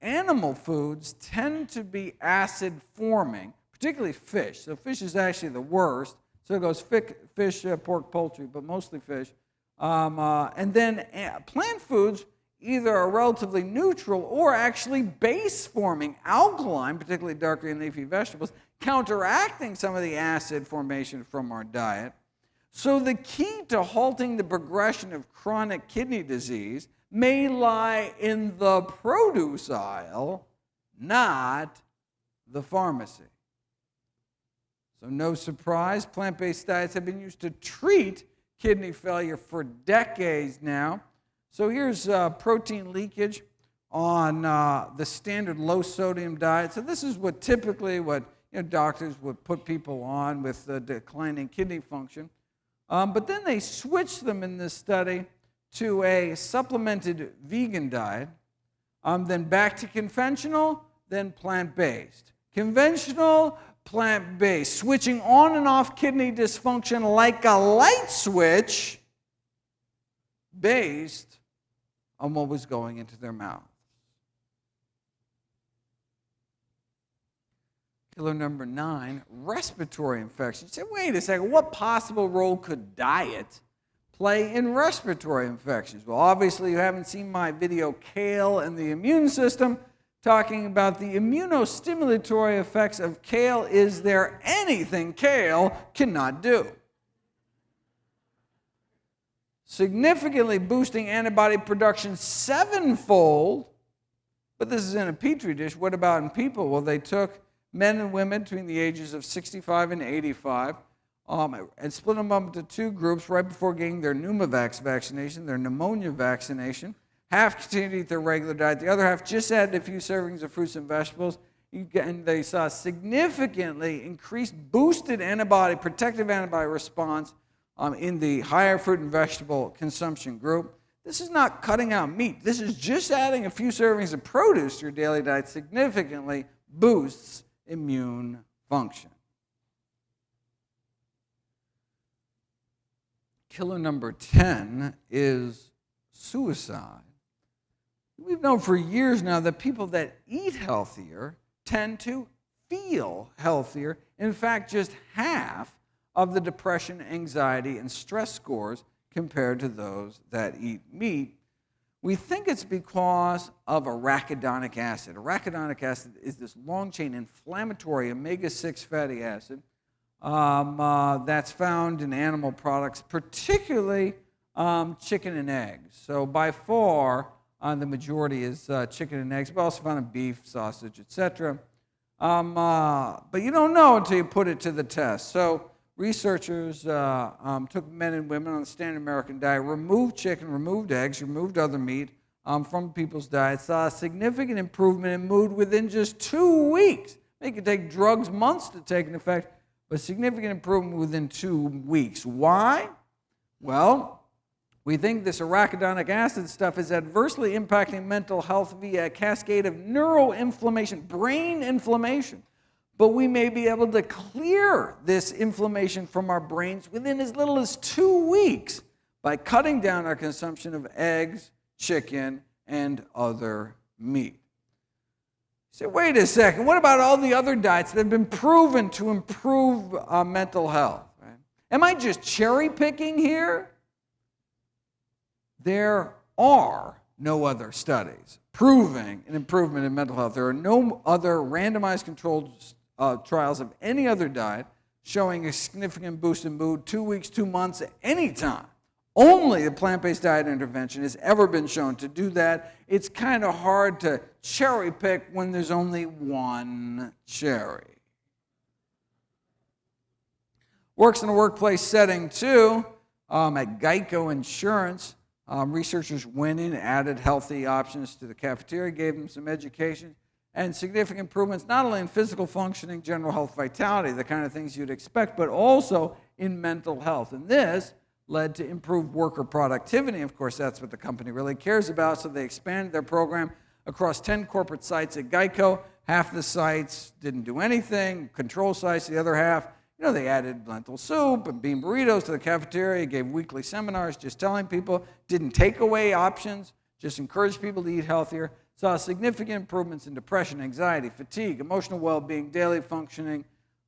animal foods tend to be acid-forming, particularly fish. So fish is actually the worst. So it goes fish, pork, poultry, but mostly fish. And then plant foods either are relatively neutral or actually base-forming, alkaline, particularly dark green leafy vegetables, counteracting some of the acid formation from our diet. So the key to halting the progression of chronic kidney disease may lie in the produce aisle, not the pharmacy. So no surprise, plant-based diets have been used to treat kidney failure for decades now. So here's protein leakage on the standard low-sodium diet. So this is what typically doctors would put people on with declining kidney function. But then they switched them in this study to a supplemented vegan diet, then back to conventional, then plant-based. Conventional, plant-based, switching on and off kidney dysfunction like a light switch based on what was going into their mouth. Killer number 9, respiratory infections. You say, wait a second, what possible role could diet play in respiratory infections? Well, obviously you haven't seen my video, Kale and the Immune System, talking about the immunostimulatory effects of kale. Is there anything kale cannot do? Significantly boosting antibody production 7-fold, but this is in a petri dish. What about in people? Well, they took men and women between the ages of 65 and 85 and split them up into 2 groups right before getting their Pneumovax vaccination, their pneumonia vaccination. Half continued to eat their regular diet. The other half just added a few servings of fruits and vegetables. And they saw significantly increased boosted protective antibody response in the higher fruit and vegetable consumption group. This is not cutting out meat. This is just adding a few servings of produce to your daily diet significantly boosts immune function. Killer number 10 is suicide. We've known for years now that people that eat healthier tend to feel healthier. In fact, just half of the depression, anxiety, and stress scores compared to those that eat meat. We think it's because of arachidonic acid. Arachidonic acid is this long-chain inflammatory omega-6 fatty acid that's found in animal products, particularly chicken and eggs. So by far, the majority is chicken and eggs, but also found in beef, sausage, etc. But you don't know until you put it to the test. So researchers took men and women on the standard American diet, removed chicken, removed eggs, removed other meat from people's diets, saw a significant improvement in mood within just 2 weeks. It could take drugs months to take an effect, but significant improvement within 2 weeks. Why? Well, we think this arachidonic acid stuff is adversely impacting mental health via a cascade of neuroinflammation, brain inflammation. But we may be able to clear this inflammation from our brains within as little as 2 weeks by cutting down our consumption of eggs, chicken, and other meat. You say, wait a second, what about all the other diets that have been proven to improve mental health? Right? Am I just cherry picking here? there are no other studies proving an improvement in mental health. There are no other randomized controlled trials of any other diet showing a significant boost in mood 2 weeks, 2 months, any time. Only the plant-based diet intervention has ever been shown to do that. It's kind of hard to cherry pick when there's only one cherry. Works in a workplace setting too. At Geico Insurance, researchers went in, added healthy options to the cafeteria, gave them some education, and significant improvements not only in physical functioning, general health, vitality, the kind of things you'd expect, but also in mental health. And this led to improved worker productivity. Of course, that's what the company really cares about, so they expanded their program across 10 corporate sites at Geico. Half the sites didn't do anything, control sites, the other half, they added lentil soup and bean burritos to the cafeteria, gave weekly seminars just telling people, didn't take away options, just encouraged people to eat healthier, saw significant improvements in depression, anxiety, fatigue, emotional well-being, daily functioning.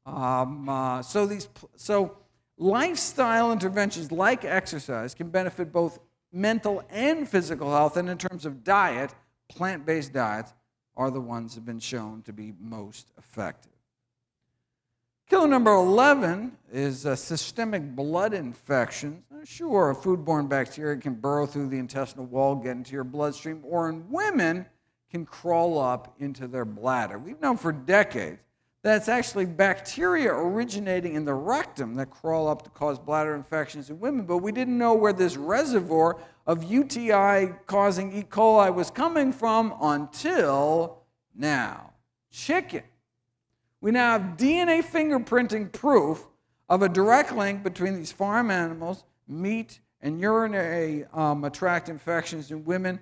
So lifestyle interventions like exercise can benefit both mental and physical health, and in terms of diet, plant-based diets are the ones that have been shown to be most effective. Killer number 11 is systemic blood infections. Sure, a foodborne bacteria can burrow through the intestinal wall, get into your bloodstream, or in women can crawl up into their bladder. We've known for decades that it's actually bacteria originating in the rectum that crawl up to cause bladder infections in women, but we didn't know where this reservoir of UTI-causing E. coli was coming from until now. Chicken. We now have DNA fingerprinting proof of a direct link between these farm animals, meat, and urinary tract infections in women.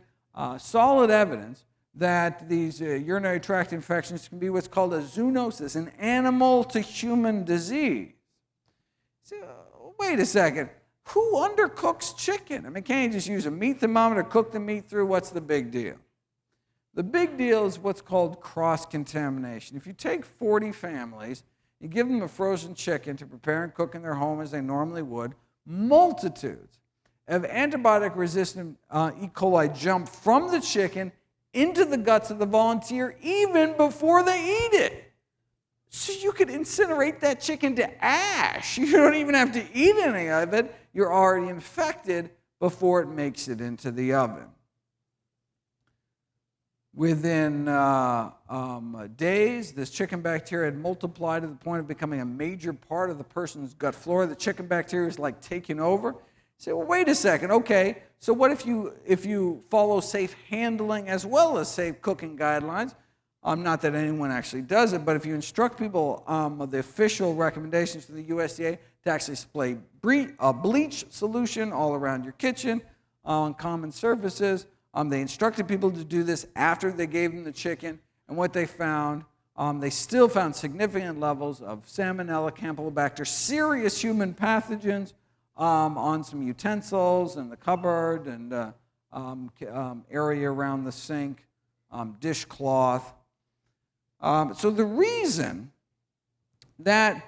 Solid evidence that these urinary tract infections can be what's called a zoonosis, an animal-to-human disease. So, wait a second. Who undercooks chicken? I mean, can't you just use a meat thermometer, cook the meat through? What's the big deal? The big deal is what's called cross-contamination. If you take 40 families, you give them a frozen chicken to prepare and cook in their home as they normally would, multitudes of antibiotic-resistant E. coli jump from the chicken into the guts of the volunteer even before they eat it. So you could incinerate that chicken to ash. You don't even have to eat any of it. You're already infected before it makes it into the oven. Within days, this chicken bacteria had multiplied to the point of becoming a major part of the person's gut flora. The chicken bacteria is like taking over. You say, well, wait a second. Okay, so what if you follow safe handling as well as safe cooking guidelines? Not that anyone actually does it, but if you instruct people of the official recommendations from the USDA to actually spray a bleach solution all around your kitchen on common surfaces. They instructed people to do this after they gave them the chicken, and what they found, they still found significant levels of Salmonella, Campylobacter, serious human pathogens on some utensils in the cupboard and area around the sink, dishcloth. So the reason that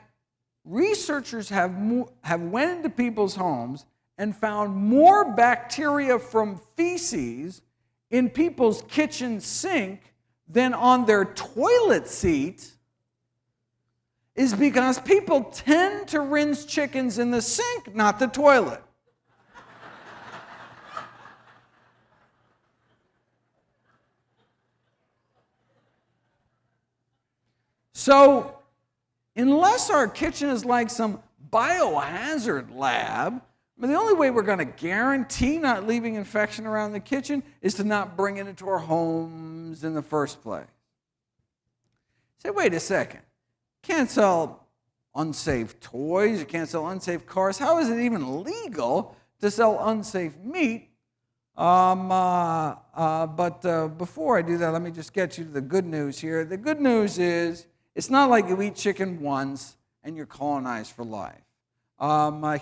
researchers have went into people's homes and found more bacteria from feces in people's kitchen sink than on their toilet seat is because people tend to rinse chickens in the sink, not the toilet. So, unless our kitchen is like some biohazard lab, I mean, the only way we're going to guarantee not leaving infection around the kitchen is to not bring it into our homes in the first place. Say, wait a second. You can't sell unsafe toys. You can't sell unsafe cars. How is it even legal to sell unsafe meat? But before I do that, let me just get you to the good news here. The good news is it's not like you eat chicken once and you're colonized for life.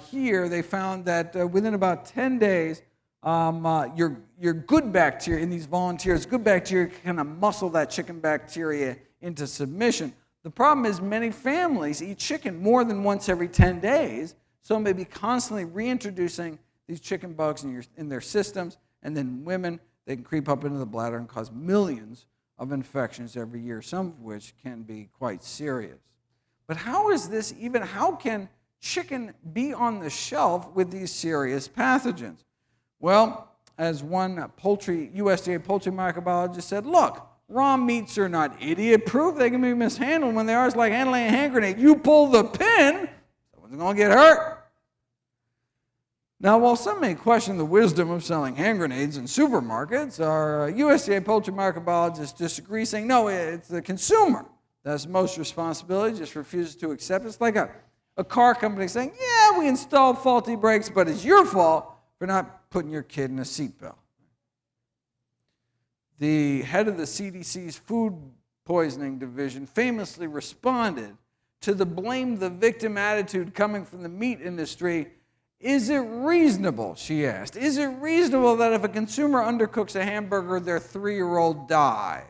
Here, they found that within about 10 days, your good bacteria in these volunteers, good bacteria can kind of muscle that chicken bacteria into submission. The problem is many families eat chicken more than once every 10 days, so may be constantly reintroducing these chicken bugs in their systems, and then women, they can creep up into the bladder and cause millions of infections every year, some of which can be quite serious. But how can chicken be on the shelf with these serious pathogens? Well, as one USDA poultry microbiologist said, look, raw meats are not idiot-proof. They can be mishandled. When they are, it's like handling a hand grenade. You pull the pin, someone's going to get hurt. Now, while some may question the wisdom of selling hand grenades in supermarkets, our USDA poultry microbiologists disagree, saying, no, it's the consumer that has most responsibility, just refuses to accept it. It's like a car company saying, yeah, we installed faulty brakes, but it's your fault for not putting your kid in a seatbelt. The head of the CDC's food poisoning division famously responded to the blame the victim attitude coming from the meat industry. Is it reasonable, she asked, is it reasonable that if a consumer undercooks a hamburger, their 3-year-old dies?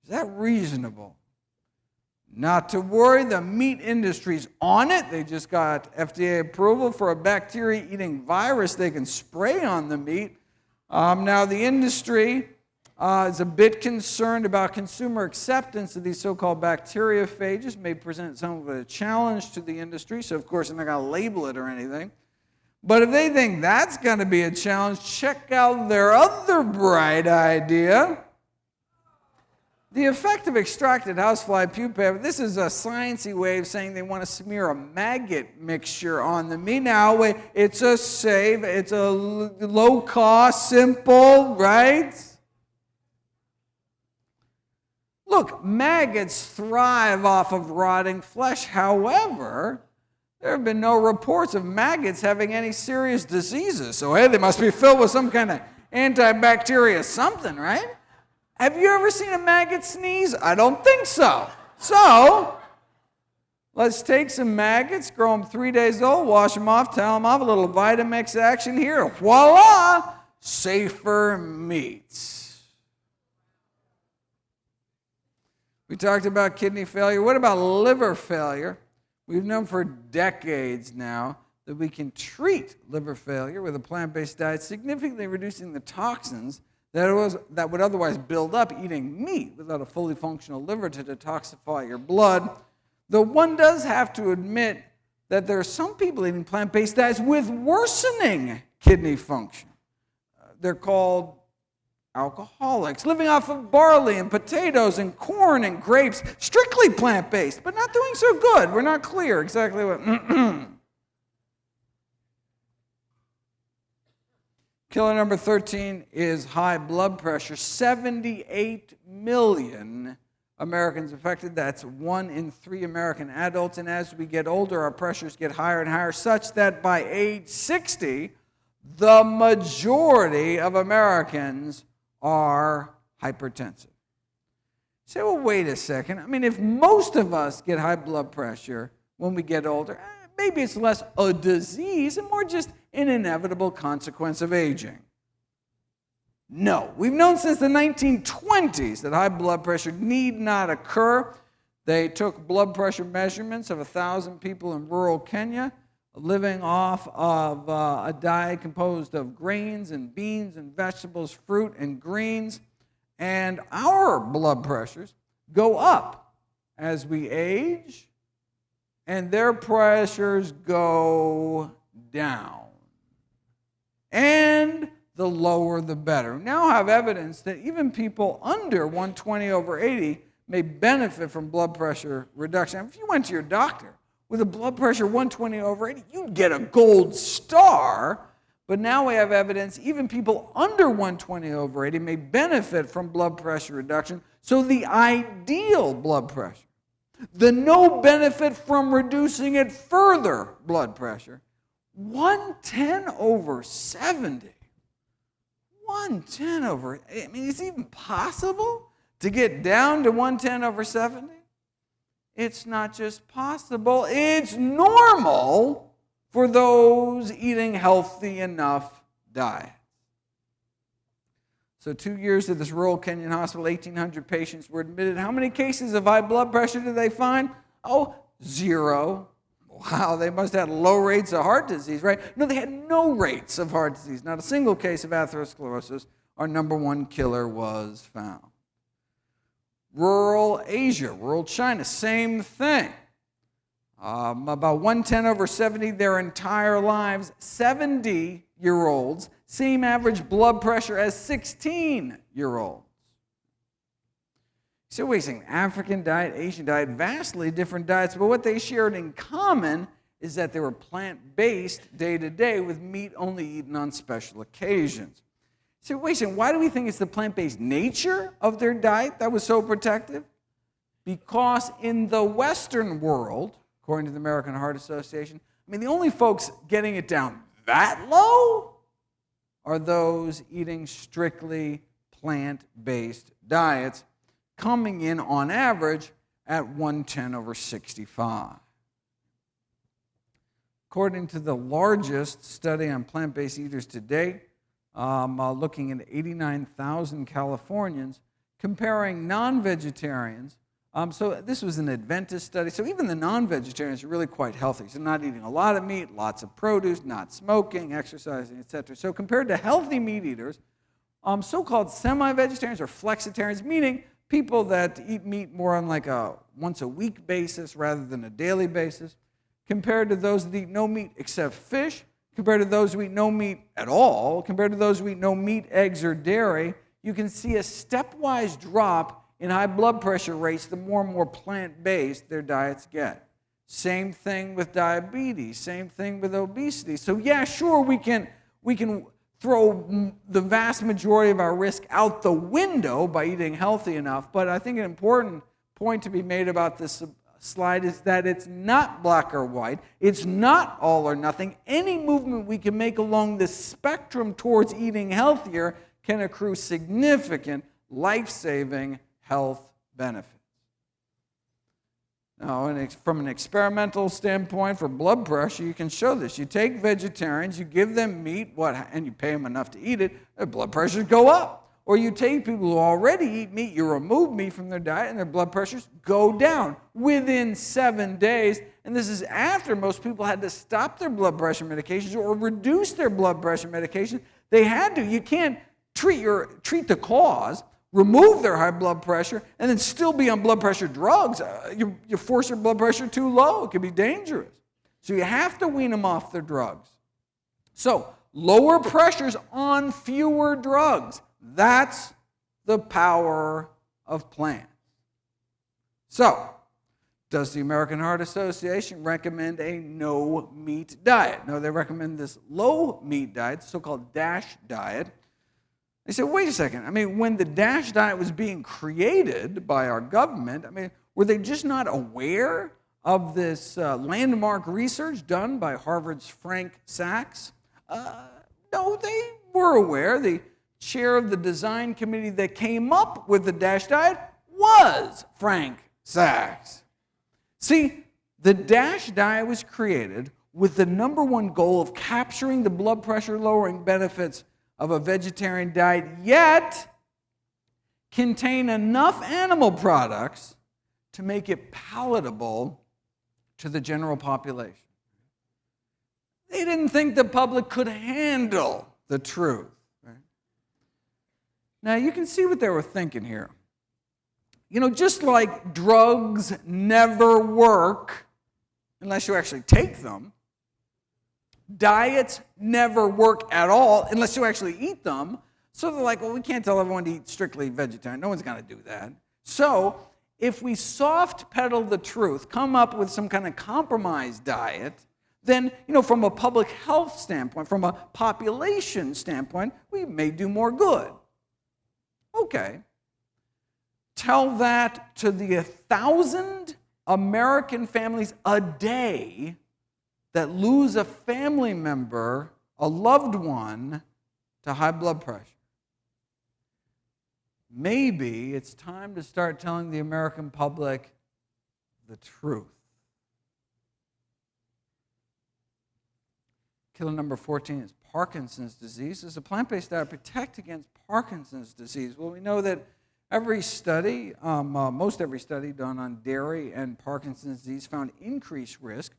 Is that reasonable? Not to worry, the meat industry's on it. They just got FDA approval for a bacteria-eating virus they can spray on the meat. Now, the industry is a bit concerned about consumer acceptance of these so-called bacteriophages. May present some of a challenge to the industry, so of course they're not going to label it or anything. But if they think that's going to be a challenge, check out their other bright idea. The effect of extracted housefly pupae, this is a sciencey way of saying they want to smear a maggot mixture on the meat. Now, it's a safe, it's a low-cost, simple, right? Look, maggots thrive off of rotting flesh. However, there have been no reports of maggots having any serious diseases. So, hey, they must be filled with some kind of antibacteria something, right? Have you ever seen a maggot sneeze? I don't think so. So, let's take some maggots, grow them 3 days old, wash them off, towel them off, a little Vitamix action here. Voila! Safer meats. We talked about kidney failure. What about liver failure? We've known for decades now that we can treat liver failure with a plant-based diet, significantly reducing the toxins that would otherwise build up eating meat without a fully functional liver to detoxify your blood. Though one does have to admit that there are some people eating plant-based diets with worsening kidney function. They're called alcoholics, living off of barley and potatoes and corn and grapes, strictly plant-based, but not doing so good. We're not clear exactly what. Killer number 13 is high blood pressure. 78 million Americans affected. That's 1 in 3 American adults. And as we get older, our pressures get higher and higher, such that by age 60, the majority of Americans are hypertensive. You say, well, wait a second. I mean, if most of us get high blood pressure when we get older, maybe it's less a disease and more just an inevitable consequence of aging. No. We've known since the 1920s that high blood pressure need not occur. They took blood pressure measurements of 1,000 people in rural Kenya living off of a diet composed of grains and beans and vegetables, fruit and greens. And our blood pressures go up as we age, and their pressures go down. And the lower the better. We now have evidence that even people under 120/80 may benefit from blood pressure reduction. If you went to your doctor with a blood pressure 120/80, you'd get a gold star. But now we have evidence even people under 120/80 may benefit from blood pressure reduction. So the ideal blood pressure, the no benefit from reducing it further blood pressure, 110/70. 110/, I mean, is it even possible to get down to 110/70? It's not just possible, it's normal for those eating healthy enough diets. So 2 years at this rural Kenyan hospital, 1,800 patients were admitted. How many cases of high blood pressure did they find? Oh, 0. Wow, they must have had low rates of heart disease, right? No, they had no rates of heart disease. Not a single case of atherosclerosis. Our number one killer was found. Rural Asia, rural China, same thing. About 110 over 70 their entire lives, 70-year-olds, same average blood pressure as 16-year-olds. So we're saying African diet, Asian diet, vastly different diets, but what they shared in common is that they were plant-based day to day with meat only eaten on special occasions. So wait a second, why do we think it's the plant-based nature of their diet that was so protective? Because in the Western world, according to the American Heart Association, the only folks getting it down that low are those eating strictly plant-based diets, coming in on average at 110 over 65. According to the largest study on plant-based eaters to date, looking at 89,000 Californians, comparing non-vegetarians. So this was an Adventist study. So even the non-vegetarians are really quite healthy. So not eating a lot of meat, lots of produce, not smoking, exercising, etc. So compared to healthy meat eaters, so-called semi-vegetarians or flexitarians, meaning people that eat meat more on like a once-a-week basis rather than a daily basis, compared to those that eat no meat except fish, compared to those who eat no meat at all, compared to those who eat no meat, eggs, or dairy, you can see a stepwise drop in high blood pressure rates the more and more plant-based their diets get. Same thing with diabetes, same thing with obesity. So yeah, sure, we can throw the vast majority of our risk out the window by eating healthy enough, but I think an important point to be made about this slide is that it's not black or white. It's not all or nothing. Any movement we can make along the spectrum towards eating healthier can accrue significant life-saving health benefits. Now, from an experimental standpoint for blood pressure, you can show this. You take vegetarians, you give them meat, and you pay them enough to eat it, their blood pressures go up. Or you take people who already eat meat, you remove meat from their diet, and their blood pressures go down within 7 days. And this is after most people had to stop their blood pressure medications or reduce their blood pressure medications. They had to. You can't treat the cause, remove their high blood pressure, and then still be on blood pressure drugs. You force your blood pressure too low. It can be dangerous. So you have to wean them off their drugs. So lower pressures on fewer drugs. That's the power of plants. So, does the American Heart Association recommend a no-meat diet? No, they recommend this low-meat diet, the so-called DASH diet. They said, wait a second. When the DASH diet was being created by our government, were they just not aware of this landmark research done by Harvard's Frank Sachs? No, they were aware. The chair of the design committee that came up with the DASH diet was Frank Sachs. See, the DASH diet was created with the number one goal of capturing the blood pressure lowering benefits of a vegetarian diet, yet contain enough animal products to make it palatable to the general population. They didn't think the public could handle the truth. Now, you can see what they were thinking here. Just like drugs never work unless you actually take them, diets never work at all unless you actually eat them. So they're like, well, we can't tell everyone to eat strictly vegetarian. No one's going to do that. So if we soft pedal the truth, come up with some kind of compromise diet, then, from a public health standpoint, from a population standpoint, we may do more good. Okay. Tell that to the 1,000 American families a day that lose a family member, a loved one, to high blood pressure. Maybe it's time to start telling the American public the truth. Killer number 14 is Parkinson's disease. Does a plant-based diet protect against Parkinson's disease? Well, we know that every study, most every study done on dairy and Parkinson's disease found increased risk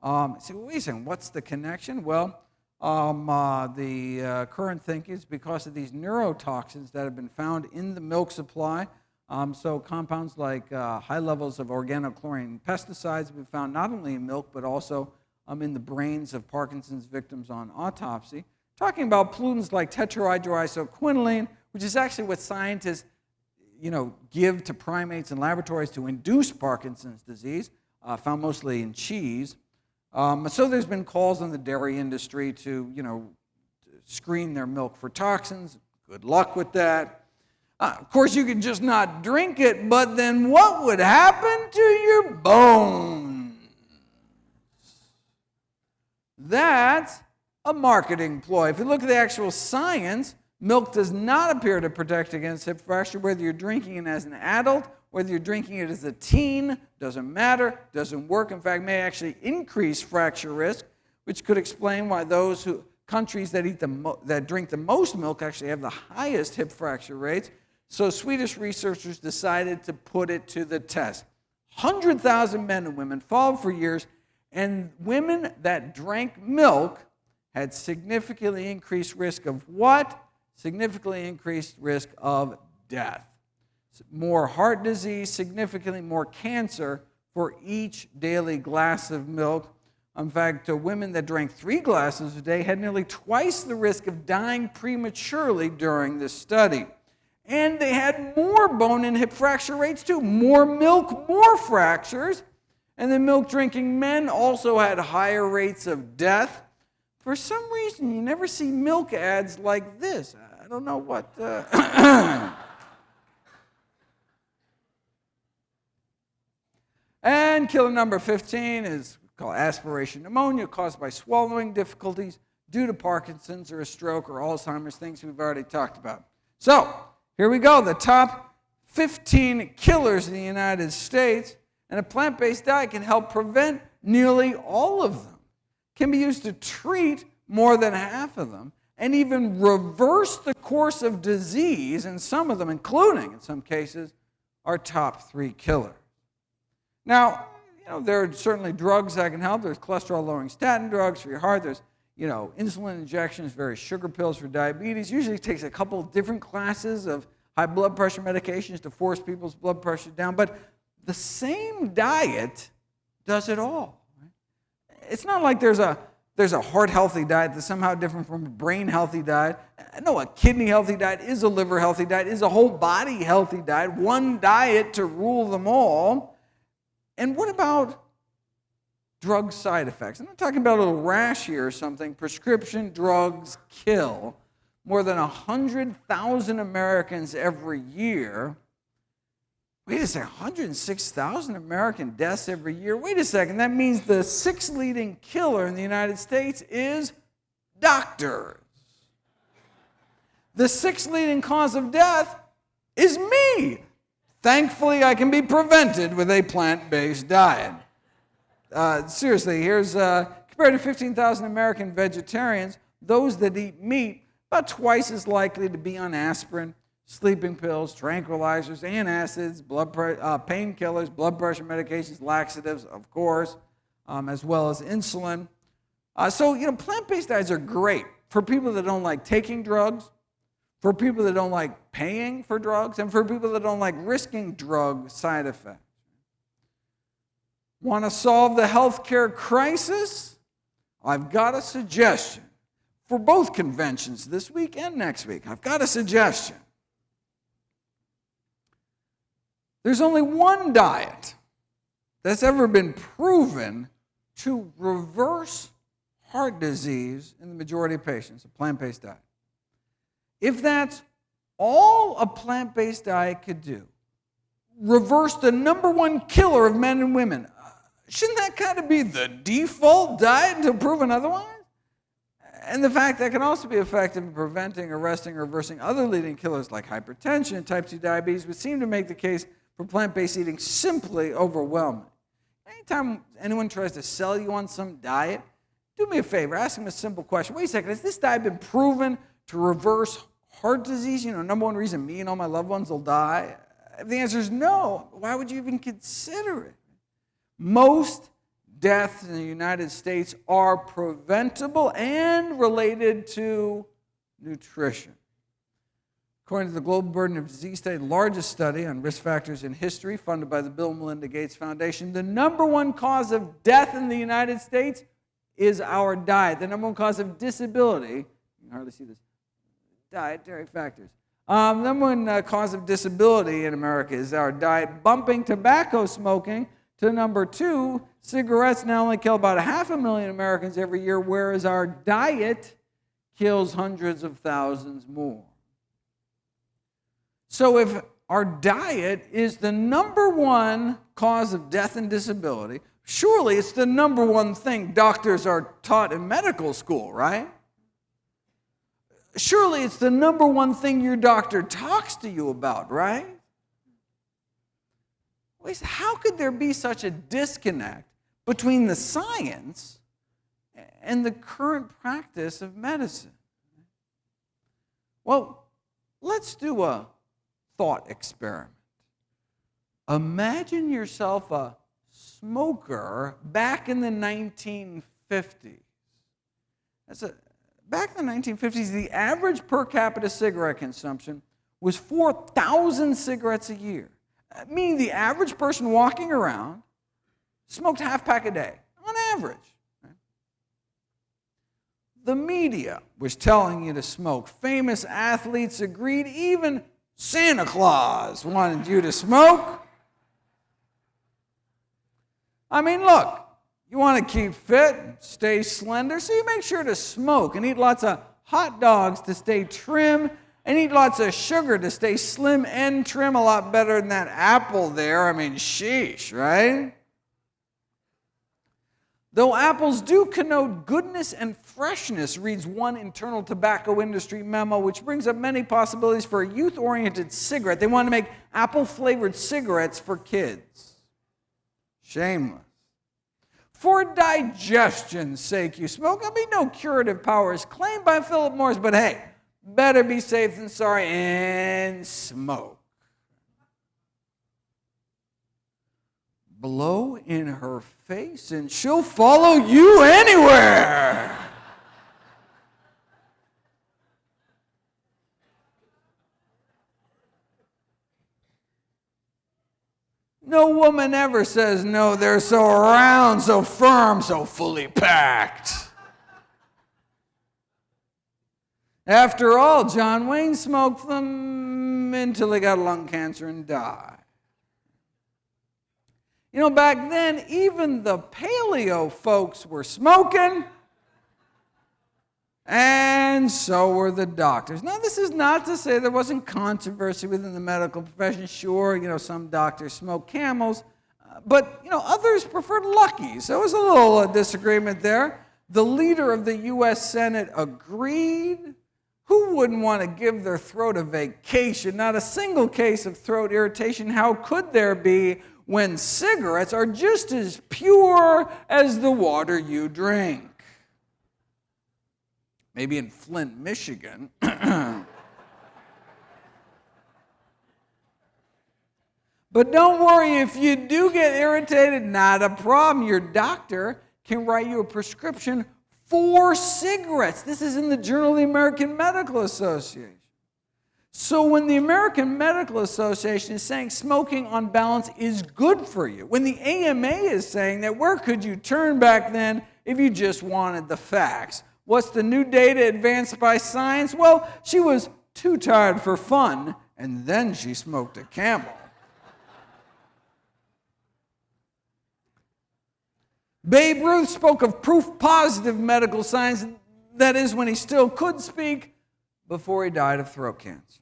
So wait a second, what's the connection? Well, the current thinking is because of these neurotoxins that have been found in the milk supply. So compounds like high levels of organochlorine pesticides have been found not only in milk, but also in the brains of Parkinson's victims on autopsy. Talking about pollutants like tetrahydroisoquinoline, which is actually what scientists give to primates in laboratories to induce Parkinson's disease, found mostly in cheese. So there's been calls on the dairy industry to, screen their milk for toxins. Good luck with that. Of course, you could just not drink it, but then what would happen to your bones? That's a marketing ploy. If you look at the actual science, milk does not appear to protect against hip fracture, whether you're drinking it as an adult, whether you're drinking it as a teen, doesn't matter, doesn't work. In fact, may actually increase fracture risk, which could explain why countries that drink the most milk actually have the highest hip fracture rates. So Swedish researchers decided to put it to the test. 100,000 men and women followed for years, and women that drank milk had significantly increased risk of what? Significantly increased risk of death. More heart disease, significantly more cancer for each daily glass of milk. In fact, women that drank 3 glasses a day had nearly twice the risk of dying prematurely during this study. And they had more bone and hip fracture rates too. More milk, more fractures. And the milk-drinking men also had higher rates of death. For some reason, you never see milk ads like this. I don't know what... And killer number 15 is called aspiration pneumonia, caused by swallowing difficulties due to Parkinson's or a stroke or Alzheimer's, things we've already talked about. So, here we go, the top 15 killers in the United States, and a plant-based diet can help prevent nearly all of them. Can be used to treat more than half of them, and even reverse the course of disease in some of them, including, in some cases, our top 3 killers. Now, there are certainly drugs that can help. There's cholesterol-lowering statin drugs for your heart. There's, insulin injections, various sugar pills for diabetes. Usually it takes a couple of different classes of high blood pressure medications to force people's blood pressure down. But the same diet does it all. Right? It's not like there's a heart-healthy diet that's somehow different from a brain-healthy diet. No, a kidney-healthy diet is a liver-healthy diet, is a whole-body healthy diet. One diet to rule them all. And what about drug side effects? I'm not talking about a little rash here or something. Prescription drugs kill more than 100,000 Americans every year. Wait a second, 106,000 American deaths every year? Wait a second, that means the 6th leading killer in the United States is doctors. The 6th leading cause of death is me. Thankfully, I can be prevented with a plant-based diet. Seriously, here's compared to 15,000 American vegetarians, those that eat meat, about twice as likely to be on aspirin, sleeping pills, tranquilizers, antacids, painkillers, blood pressure medications, laxatives, of course, as well as insulin. So, plant-based diets are great for people that don't like taking drugs, for people that don't like paying for drugs, and for people that don't like risking drug side effects. Want to solve the healthcare crisis? I've got a suggestion for both conventions this week and next week. I've got a suggestion. There's only one diet that's ever been proven to reverse heart disease in the majority of patients, a plant-based diet. If that's all a plant-based diet could do, reverse the #1 killer of men and women, shouldn't that kind of be the default diet until proven otherwise? And the fact that can also be effective in preventing, arresting, or reversing other leading killers like hypertension and type 2 diabetes would seem to make the case for plant-based eating simply overwhelming. Anytime anyone tries to sell you on some diet, do me a favor, ask them a simple question. Wait a second, has this diet been proven to reverse heart disease? #1 reason me and all my loved ones will die? If the answer is no, why would you even consider it? Most deaths in the United States are preventable and related to nutrition. According to the Global Burden of Disease Study, the largest study on risk factors in history, funded by the Bill and Melinda Gates Foundation, the number one cause of death in the United States is our diet. The number one cause of disability, you can hardly see this, dietary factors. Number one cause of disability in America is our diet, bumping tobacco smoking to number two. Cigarettes now only kill about 500,000 Americans every year, whereas our diet kills hundreds of thousands more. So if our diet is the number one cause of death and disability, surely it's the number one thing doctors are taught in medical school, right? Surely it's the number one thing your doctor talks to you about, right? How could there be such a disconnect between the science and the current practice of medicine? Well, let's do a thought experiment. Imagine yourself a smoker back in the 1950s. Back in the 1950s, the average per capita cigarette consumption was 4,000 cigarettes a year, meaning the average person walking around smoked half pack a day, on average. The media was telling you to smoke. Famous athletes agreed. Even Santa Claus wanted you to smoke. I mean, look, you want to keep fit, stay slender, so you make sure to smoke and eat lots of hot dogs to stay trim and eat lots of sugar to stay slim and trim. A lot better than that apple there. I mean, sheesh, right? Though apples do connote goodness and freshness, reads one internal tobacco industry memo, which brings up many possibilities for a youth-oriented cigarette. They want to make apple-flavored cigarettes for kids. Shameless. For digestion's sake, you smoke. I mean, no curative power is claimed by Philip Morris, but hey, better be safe than sorry and smoke. Blow in her face and she'll follow you anywhere. No woman ever says no. They're so round, so firm, so fully packed. After all, John Wayne smoked them until he got lung cancer and died. You know, back then, even the paleo folks were smoking, and so were the doctors. Now, this is not to say there wasn't controversy within the medical profession. Sure, you know, some doctors smoke Camels, but, you know, others preferred Luckies. So there was a little disagreement there. The leader of the U.S. Senate agreed. Who wouldn't want to give their throat a vacation? Not a single case of throat irritation. How could there be when cigarettes are just as pure as the water you drink? Maybe in Flint, Michigan. But don't worry, if you do get irritated, not a problem. Your doctor can write you a prescription for cigarettes. This is in the Journal of the American Medical Association. So when the American Medical Association is saying smoking on balance is good for you, when the AMA is saying that where could you turn back then if you just wanted the facts? What's the new data advanced by science? Well, she was too tired for fun, and then she smoked a Camel. Babe Ruth spoke of proof positive medical science, that is, when he still could speak, before he died of throat cancer.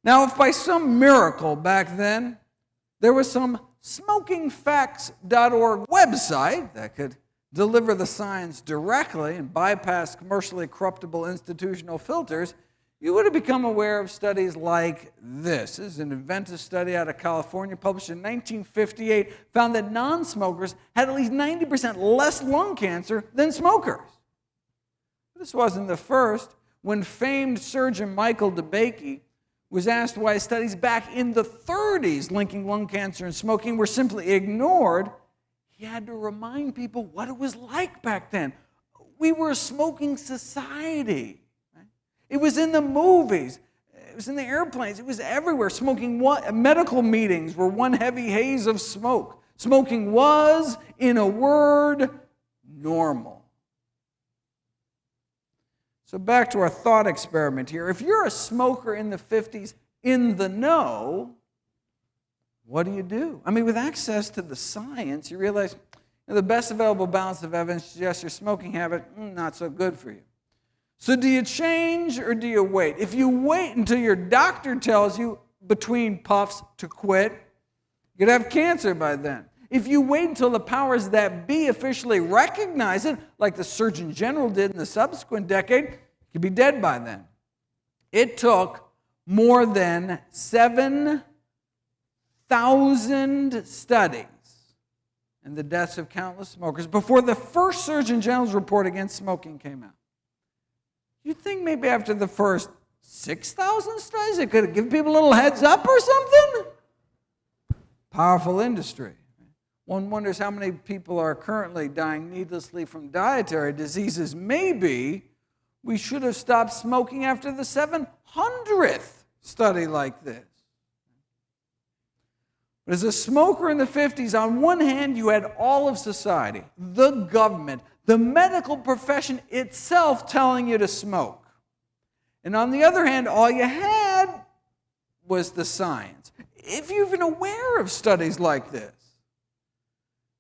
Now, if by some miracle back then there was some smokingfacts.org website that could deliver the science directly and bypass commercially corruptible institutional filters, you would have become aware of studies like this. This is an Inventive study out of California published in 1958, found that non-smokers had at least 90% less lung cancer than smokers. This wasn't the first. When famed surgeon Michael DeBakey was asked why studies back in the 30s linking lung cancer and smoking were simply ignored, he had to remind people what it was like back then. We were a smoking society. Right? It was in the movies. It was in the airplanes. It was everywhere. Medical meetings were one heavy haze of smoke. Smoking was, in a word, normal. So back to our thought experiment here. If you're a smoker in the 50s, in the know, what do? I mean, with access to the science, you realize the best available balance of evidence suggests your smoking habit, not so good for you. So do you change or do you wait? If you wait until your doctor tells you between puffs to quit, you could have cancer by then. If you wait until the powers that be officially recognize it, like the Surgeon General did in the subsequent decade, you could be dead by then. It took more than 7,000 studies and the deaths of countless smokers before the first Surgeon General's report against smoking came out. You'd think maybe after the first 6,000 studies, it could give people a little heads up or something. Powerful industry. One wonders how many people are currently dying needlessly from dietary diseases. Maybe we should have stopped smoking after the 700th study like this. But as a smoker in the 50s, on one hand, you had all of society, the government, the medical profession itself telling you to smoke. And on the other hand, all you had was the science. If you're even aware of studies like this.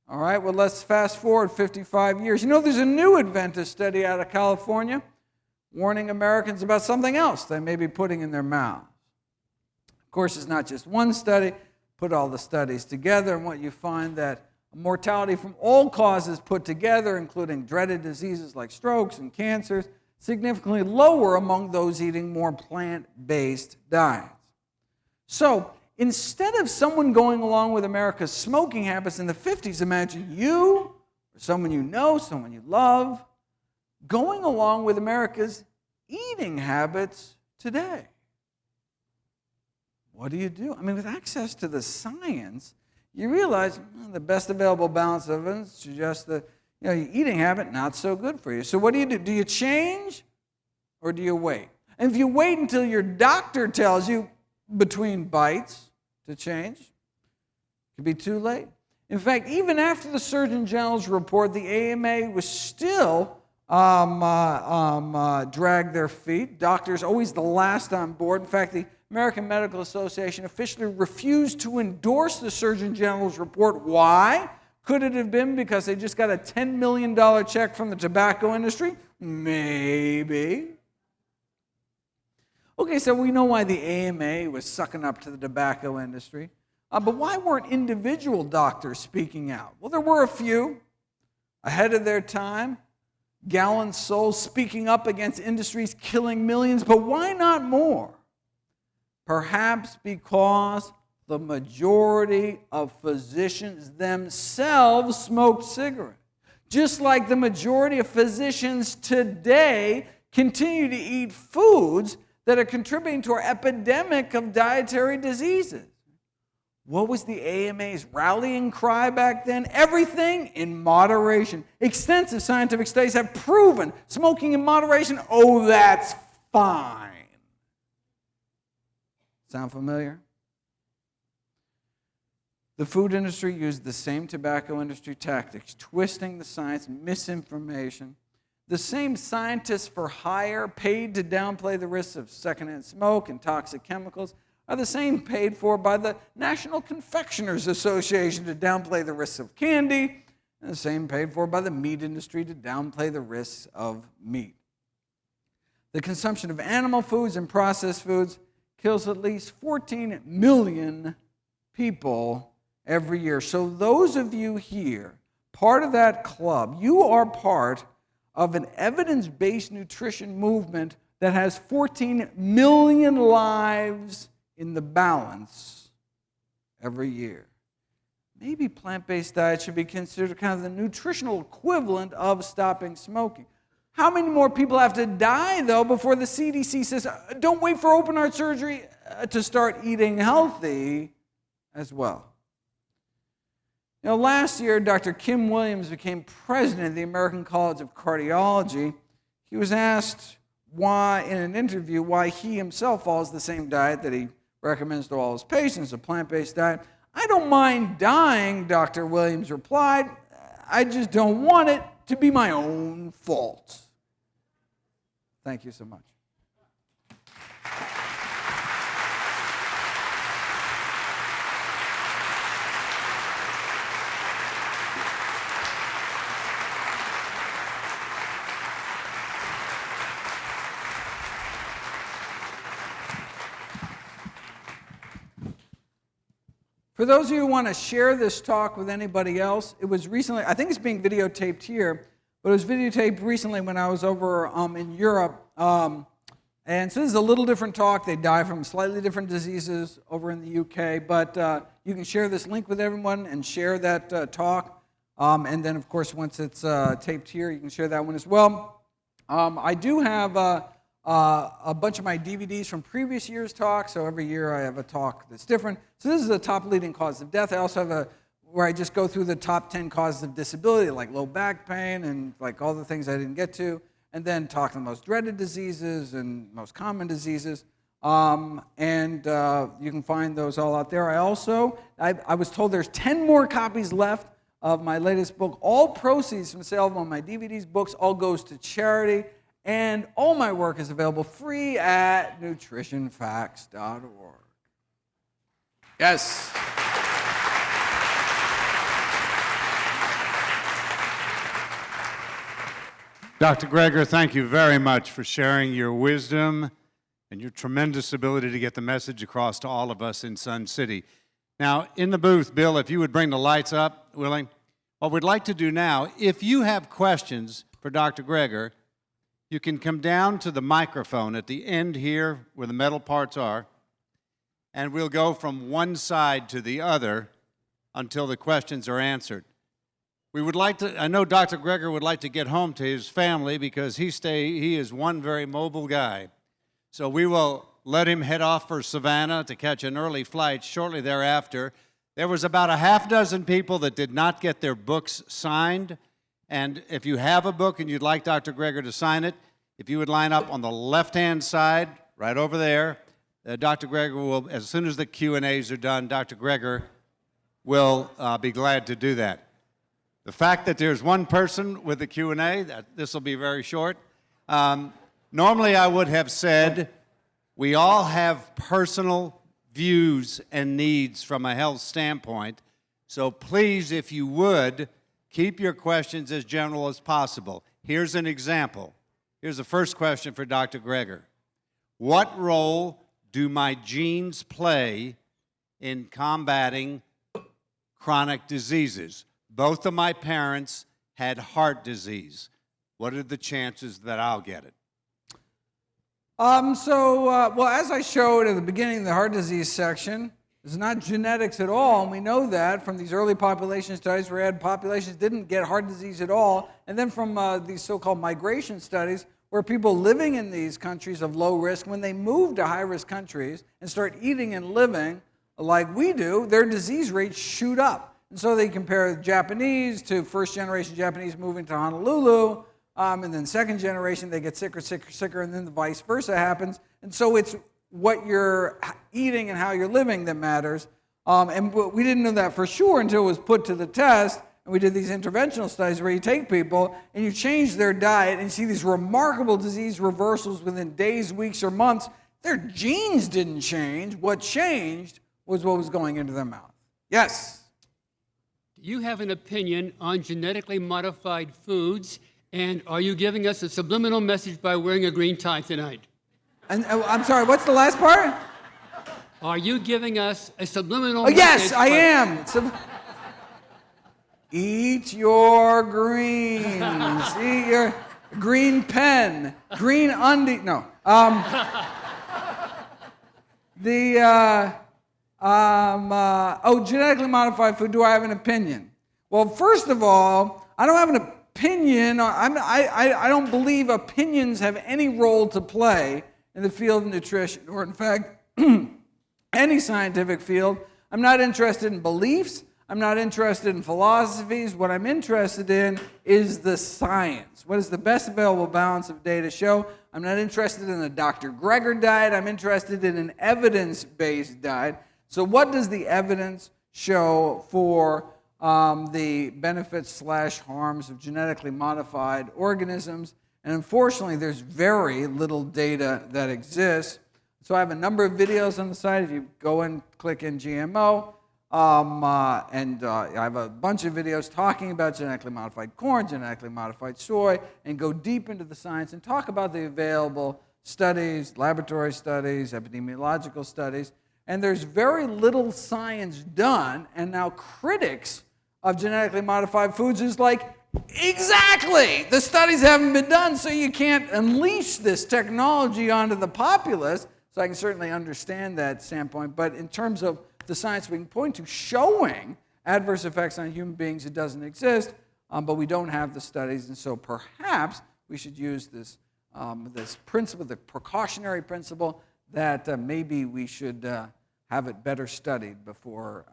All right, well, let's fast forward 55 years. You know, there's a new Adventist study out of California warning Americans about something else they may be putting in their mouths. Of course, it's not just one study. Put all the studies together, and what you find that mortality from all causes put together, including dreaded diseases like strokes and cancers, significantly lower among those eating more plant-based diets. So, instead of someone going along with America's smoking habits in the 50s, imagine you, or someone you know, someone you love, going along with America's eating habits today. What do you do? I mean, with access to the science, you realize the best available balance of evidence suggests that your eating habit, not so good for you. So what do? Do you change or do you wait? And if you wait until your doctor tells you between bites to change, it could be too late. In fact, even after the Surgeon General's report, the AMA was still dragged their feet. Doctors always the last on board. In fact, the American Medical Association officially refused to endorse the Surgeon General's report. Why? Could it have been because they just got a $10 million check from the tobacco industry? Maybe. Okay, so we know why the AMA was sucking up to the tobacco industry. But why weren't individual doctors speaking out? Well, there were a few ahead of their time. Gallant souls speaking up against industries killing millions. But why not more? Perhaps because the majority of physicians themselves smoked cigarettes. Just like the majority of physicians today continue to eat foods that are contributing to our epidemic of dietary diseases. What was the AMA's rallying cry back then? Everything in moderation. Extensive scientific studies have proven smoking in moderation, oh, that's fine. Sound familiar? The food industry used the same tobacco industry tactics, twisting the science, misinformation. The same scientists for hire paid to downplay the risks of secondhand smoke and toxic chemicals are the same paid for by the National Confectioners Association to downplay the risks of candy, and the same paid for by the meat industry to downplay the risks of meat. The consumption of animal foods and processed foods kills at least 14 million people every year. So those of you here, part of that club, you are part of an evidence-based nutrition movement that has 14 million lives in the balance every year. Maybe plant-based diet should be considered kind of the nutritional equivalent of stopping smoking. How many more people have to die, though, before the CDC says, don't wait for open heart surgery, to start eating healthy as well. Last year, Dr. Kim Williams became president of the American College of Cardiology. He was asked why, in an interview, why he himself follows the same diet that he recommends to all his patients, a plant-based diet. "I don't mind dying," Dr. Williams replied. "I just don't want it to be my own fault." Thank you so much. For those of you who want to share this talk with anybody else, it was recently, I think it's being videotaped here, but it was videotaped recently when I was over in Europe. And so this is a little different talk. They die from slightly different diseases over in the UK, but you can share this link with everyone and share that talk. And then, of course, once it's taped here, you can share that one as well. I do have a bunch of my DVDs from previous year's talks, so every year I have a talk that's different. So this is the top leading cause of death. I also have where I just go through the top 10 causes of disability, like low back pain and like all the things I didn't get to, and then talk the most dreaded diseases and most common diseases. You can find those all out there. I was told there's 10 more copies left of my latest book. All proceeds from sale of my DVDs, books, all goes to charity. And all my work is available free at nutritionfacts.org. Yes.
Dr. Greger, thank you very much for sharing your wisdom and your tremendous ability to get the message across to all of us in Sun City. Now, in the booth, Bill, if you would bring the lights up, Willie, what we'd like to do now, if you have questions for Dr. Greger, you can come down to the microphone at the end here where the metal parts are, and we'll go from one side to the other until the questions are answered. We would like to, I know Dr. Greger would like to get home to his family because he is one very mobile guy. So we will let him head off for Savannah to catch an early flight shortly thereafter. There was about a half dozen people that did not get their books signed. And if you have a book and you'd like Dr. Greger to sign it, if you would line up on the left-hand side, right over there, Dr. Greger will, as soon as the Q&As are done, Dr. Greger will be glad to do that. The fact that there's one person with the Q&A, this will be very short. Normally I would have said we all have personal views and needs from a health standpoint, so please, if you would, keep your questions as general as possible. Here's an example. Here's the first question for Dr. Greger. What role do my genes play in combating chronic diseases? Both of my parents had heart disease. What are the chances that I'll get it?
Well, as I showed at the beginning of the heart disease section, it's not genetics at all, and we know that from these early population studies where populations didn't get heart disease at all, and then from these so-called migration studies where people living in these countries of low risk, when they move to high-risk countries and start eating and living like we do, their disease rates shoot up. And so they compare Japanese to first-generation Japanese moving to Honolulu, and then second generation, they get sicker, and then the vice versa happens. And so it's what you're eating and how you're living that matters. And we didn't know that for sure until it was put to the test. And we did these interventional studies where you take people and you change their diet and you see these remarkable disease reversals within days, weeks, or months. Their genes didn't change. What changed was what was going into their mouth. Yes?
Do you have an opinion on genetically modified foods? And are you giving us a subliminal message by wearing a green tie tonight?
And I'm sorry, what's the last part?
Are you giving us a subliminal message?
Yes, I am. Eat your greens. Eat your green pen. Green undie. No. Genetically modified food. Do I have an opinion? Well, first of all, I don't have an opinion. I don't believe opinions have any role to play in the field of nutrition, or in fact, any scientific field. I'm not interested in beliefs. I'm not interested in philosophies. What I'm interested in is the science. What does the best available balance of data show? I'm not interested in a Dr. Greger diet. I'm interested in an evidence-based diet. So what does the evidence show for the benefits/harms of genetically modified organisms? And unfortunately, there's very little data that exists. So I have a number of videos on the site. If you go and click in GMO, I have a bunch of videos talking about genetically modified corn, genetically modified soy, and go deep into the science and talk about the available studies, laboratory studies, epidemiological studies. And there's very little science done, and now critics of genetically modified foods is like, exactly! The studies haven't been done, so you can't unleash this technology onto the populace. So I can certainly understand that standpoint, but in terms of the science we can point to showing adverse effects on human beings, it doesn't exist, but we don't have the studies, and so perhaps we should use this, this principle, the precautionary principle, that maybe we should have it better studied before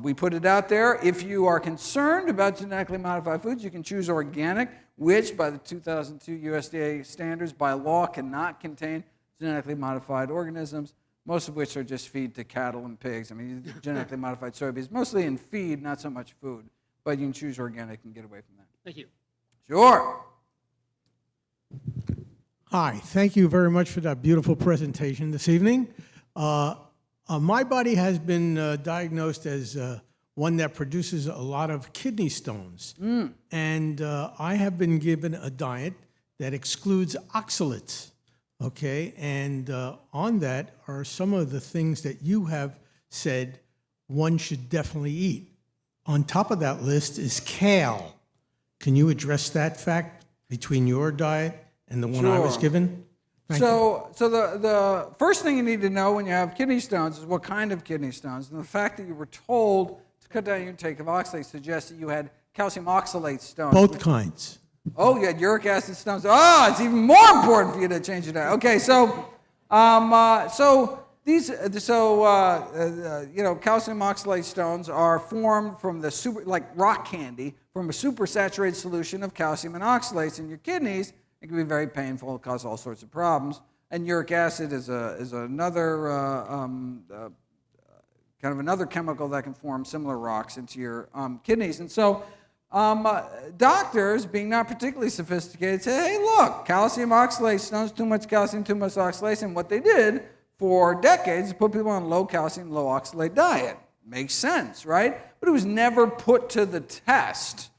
we put it out there. If you are concerned about genetically modified foods, you can choose organic, which by the 2002 USDA standards by law cannot contain genetically modified organisms, most of which are just feed to cattle and pigs. I mean, genetically modified soybeans, mostly in feed, not so much food. But you can choose organic and get away from that.
Thank you.
Sure.
Hi, thank you very much for that beautiful presentation this evening. My body has been diagnosed as one that produces a lot of kidney stones. And I have been given a diet that excludes oxalates. Okay, and on that are some of the things that you have said one should definitely eat. On top of that list is kale. Can you address that fact between your diet and the one I was given? Thank you.
So the first thing you need to know when you have kidney stones is what kind of kidney stones. And the fact that you were told to cut down your intake of oxalate suggests that you had calcium oxalate stones.
Both kinds.
Oh, you had uric acid stones. Oh, it's even more important for you to change your diet. Okay, so calcium oxalate stones are formed from the like rock candy, from a supersaturated solution of calcium and oxalates in your kidneys. It can be very painful, cause all sorts of problems. And uric acid is another kind of another chemical that can form similar rocks into your kidneys. And so doctors, being not particularly sophisticated, say, hey, look, calcium oxalate stones, too much calcium, too much oxalate. And what they did for decades is put people on low calcium, low oxalate diet. Makes sense, right? But it was never put to the test.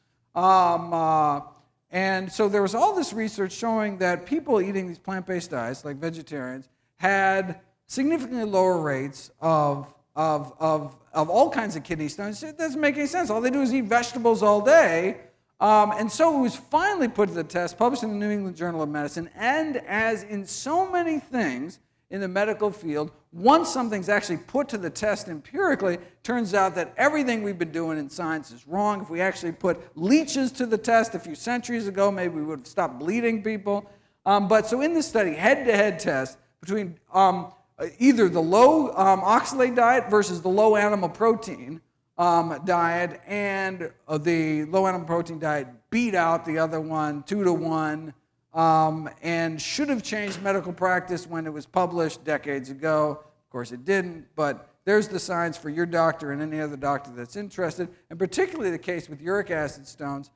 And so there was all this research showing that people eating these plant-based diets, like vegetarians, had significantly lower rates of all kinds of kidney stones. It doesn't make any sense. All they do is eat vegetables all day. And so it was finally put to the test, published in the New England Journal of Medicine. And as in so many things in the medical field, once something's actually put to the test empirically, turns out that everything we've been doing in science is wrong. If we actually put leeches to the test a few centuries ago, maybe we would have stopped bleeding people. But so in this study, head-to-head test between either the low oxalate diet versus the low animal protein diet, and the low animal protein diet beat out the other one 2-to-1, and should have changed medical practice when it was published decades ago. Of course it didn't, but there's the science for your doctor and any other doctor that's interested, and particularly the case with uric acid stones.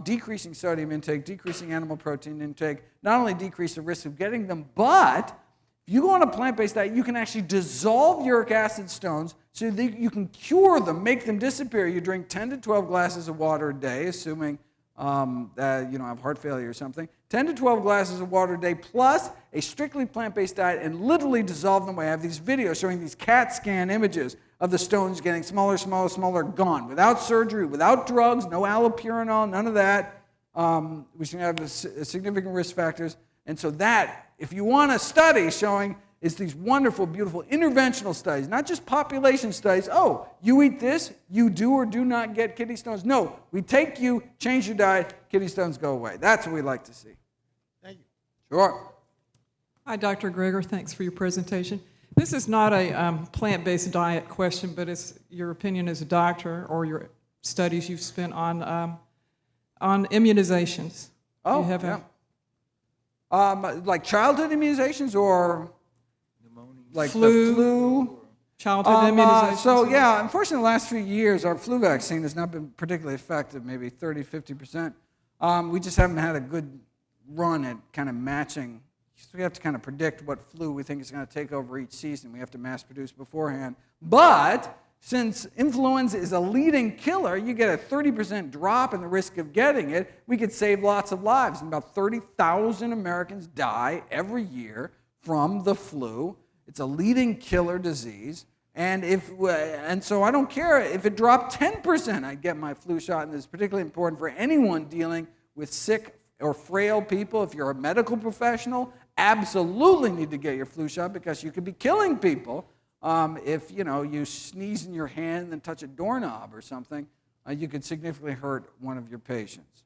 Decreasing sodium intake, decreasing animal protein intake, not only decrease the risk of getting them, but if you go on a plant-based diet, you can actually dissolve uric acid stones so that you can cure them, make them disappear. You drink 10 to 12 glasses of water a day, assuming that you don't have heart failure or something. 10 to 12 glasses of water a day, plus a strictly plant-based diet, and literally dissolve them away. I have these videos showing these CAT scan images of the stones getting smaller, smaller, smaller, gone. Without surgery, without drugs, no allopurinol, none of that. We should have significant risk factors. And so that, if you want a study showing, is these wonderful, beautiful interventional studies, not just population studies. Oh, you eat this, you do or do not get kidney stones. No, we take you, change your diet, kidney stones go away. That's what we like to see.
Thank you.
Sure.
Hi, Dr. Greger. Thanks for your presentation. This is not a plant-based diet question, but it's your opinion as a doctor or your studies you've spent on immunizations.
Oh,
You have
yeah. Like childhood immunizations or like
Flu.
the flu?
childhood immunizations.
So yeah, unfortunately, the last few years, our flu vaccine has not been particularly effective, maybe 30, 50%. We just haven't had a good run at kind of matching. So we have to kind of predict what flu we think is going to take over each season. We have to mass produce beforehand. But since influenza is a leading killer, you get a 30% drop in the risk of getting it, we could save lots of lives. And about 30,000 Americans die every year from the flu. It's a leading killer disease. And so I don't care if it dropped 10%, I'd get my flu shot. And it's particularly important for anyone dealing with sick or frail people. If you're a medical professional, absolutely need to get your flu shot because you could be killing people. If you sneeze in your hand and then touch a doorknob or something, you could significantly hurt one of your patients.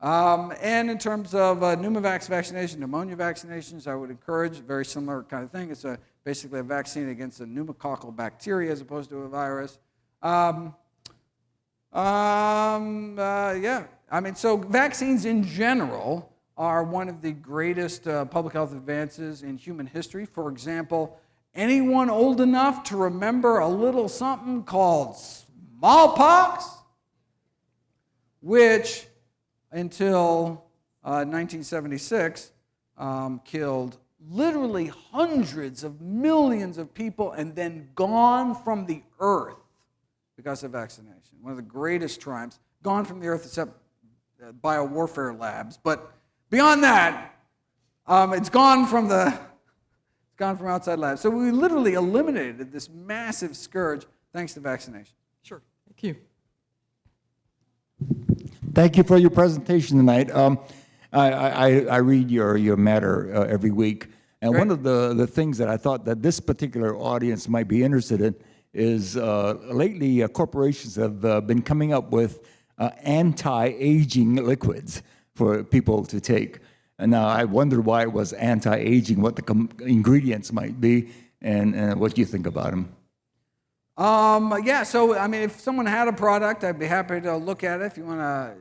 And in terms of pneumovax vaccination, pneumonia vaccinations, I would encourage a very similar kind of thing. It's basically a vaccine against a pneumococcal bacteria as opposed to a virus. So vaccines in general are one of the greatest public health advances in human history. For example, anyone old enough to remember a little something called smallpox, which until 1976 killed literally hundreds of millions of people and then gone from the earth because of vaccination. One of the greatest triumphs, gone from the earth except biowarfare labs. But beyond that, it's gone from outside labs. So we literally eliminated this massive scourge thanks to vaccination.
Sure. Thank you.
Thank you for your presentation tonight. I read your matter every week, and
Great.
one of the things that I thought that this particular audience might be interested in is lately corporations have been coming up with anti-aging liquids for people to take. And now I wondered why it was anti-aging, what the ingredients might be, and what you think about them.
If someone had a product, I'd be happy to look at it. If you want to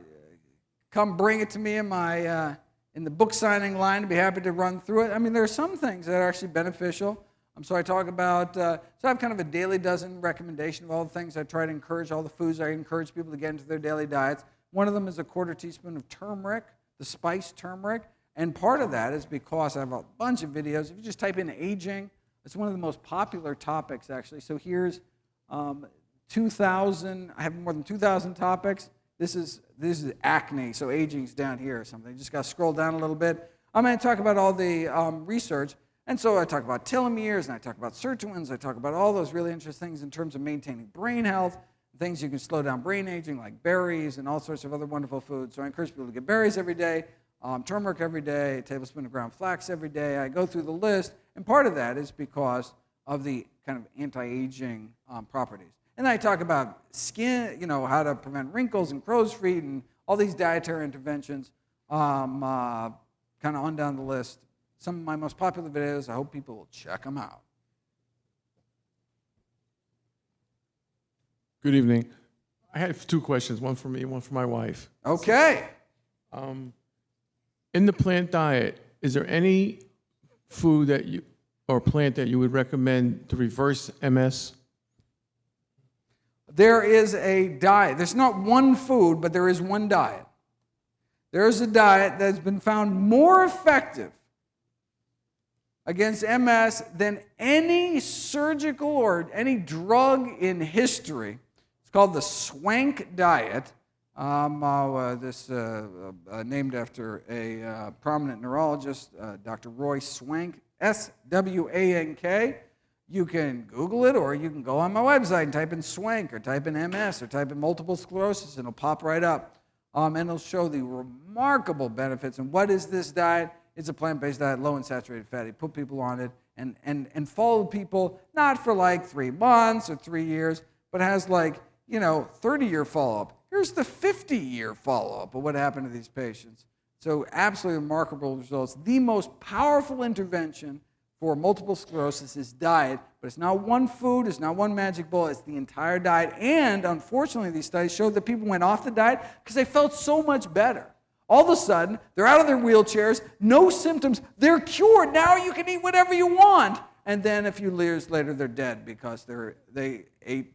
come bring it to me in the book signing line, I'd be happy to run through it. I mean, there are some things that are actually beneficial. So I talk about, so I have kind of a daily dozen recommendation of all the things I try to encourage, all the foods I encourage people to get into their daily diets. One of them is a 1/4 teaspoon of turmeric, the spiced turmeric. And part of that is because I have a bunch of videos. If you just type in aging, it's one of the most popular topics, actually. So here's 2,000, I have more than 2,000 topics. This is acne, so aging's down here or something. You just got to scroll down a little bit. I'm going to talk about all the research. And so I talk about telomeres, and I talk about sirtuins. I talk about all those really interesting things in terms of maintaining brain health, things you can slow down brain aging, like berries and all sorts of other wonderful foods. So I encourage people to get berries every day, turmeric every day, a tablespoon of ground flax every day. I go through the list, and part of that is because of the kind of anti-aging properties. And then I talk about skin, how to prevent wrinkles and crow's feet and all these dietary interventions, kind of on down the list. Some of my most popular videos, I hope people will check them out.
Good evening. I have two questions, one for me, one for my wife.
Okay.
In the plant diet, is there any food or plant that you would recommend to reverse MS?
There is a diet. There's not one food, but there is one diet. There is a diet that has been found more effective against MS than any surgical or any drug in history. It's called the Swank diet. Named after a prominent neurologist, Dr. Roy Swank, S-W-A-N-K. You can Google it, or you can go on my website and type in Swank, or type in MS, or type in multiple sclerosis, and it'll pop right up. And it'll show the remarkable benefits. And what is this diet? It's a plant-based diet, low in saturated fat. You put people on it and follow people, not for like 3 months or 3 years, but has 30-year follow-up. Here's the 50-year follow-up of what happened to these patients. So absolutely remarkable results. The most powerful intervention for multiple sclerosis is diet, but it's not one food, it's not one magic bullet, it's the entire diet. And unfortunately, these studies showed that people went off the diet because they felt so much better. All of a sudden, they're out of their wheelchairs, no symptoms, they're cured. Now you can eat whatever you want. And then a few years later, they're dead because they ate,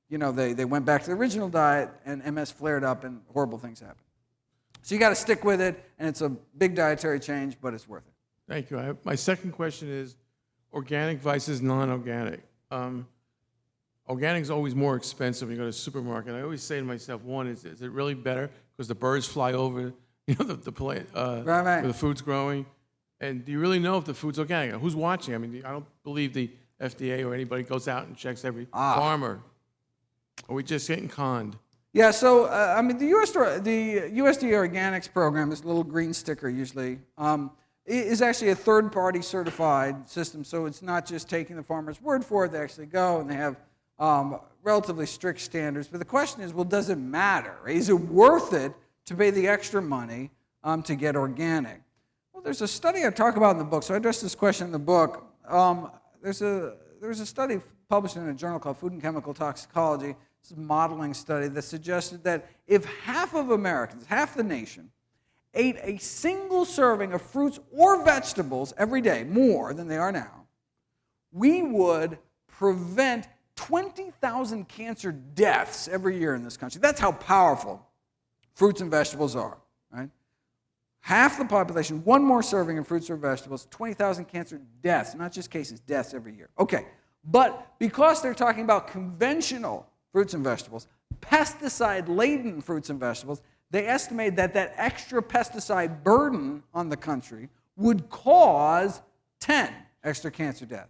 they went back to the original diet and MS flared up and horrible things happened. So you got to stick with it, and it's a big dietary change, but it's worth it.
Thank you. My second question is organic versus non-organic. Organic is always more expensive when you go to the supermarket. I always say to myself, one, is it really better because the birds fly over the plant where the food's growing? And do you really know if the food's organic? Who's watching? I mean, I don't believe the FDA or anybody goes out and checks every farmer. Are we just getting conned?
Yeah, so, the USDA Organics program, this little green sticker usually, is actually a third-party certified system, so it's not just taking the farmer's word for it. They actually go and they have relatively strict standards. But the question is, well, does it matter? Is it worth it to pay the extra money to get organic? Well, there's a study I talk about in the book, so I address this question in the book. There's a study published in a journal called Food and Chemical Toxicology. This is a modeling study that suggested that if half of Americans, half the nation, ate a single serving of fruits or vegetables every day, more than they are now, we would prevent 20,000 cancer deaths every year in this country. That's how powerful fruits and vegetables are, right? Half the population, one more serving of fruits or vegetables, 20,000 cancer deaths, not just cases, deaths every year. Okay, but because they're talking about conventional fruits and vegetables, pesticide-laden fruits and vegetables, they estimate that extra pesticide burden on the country would cause 10 extra cancer deaths.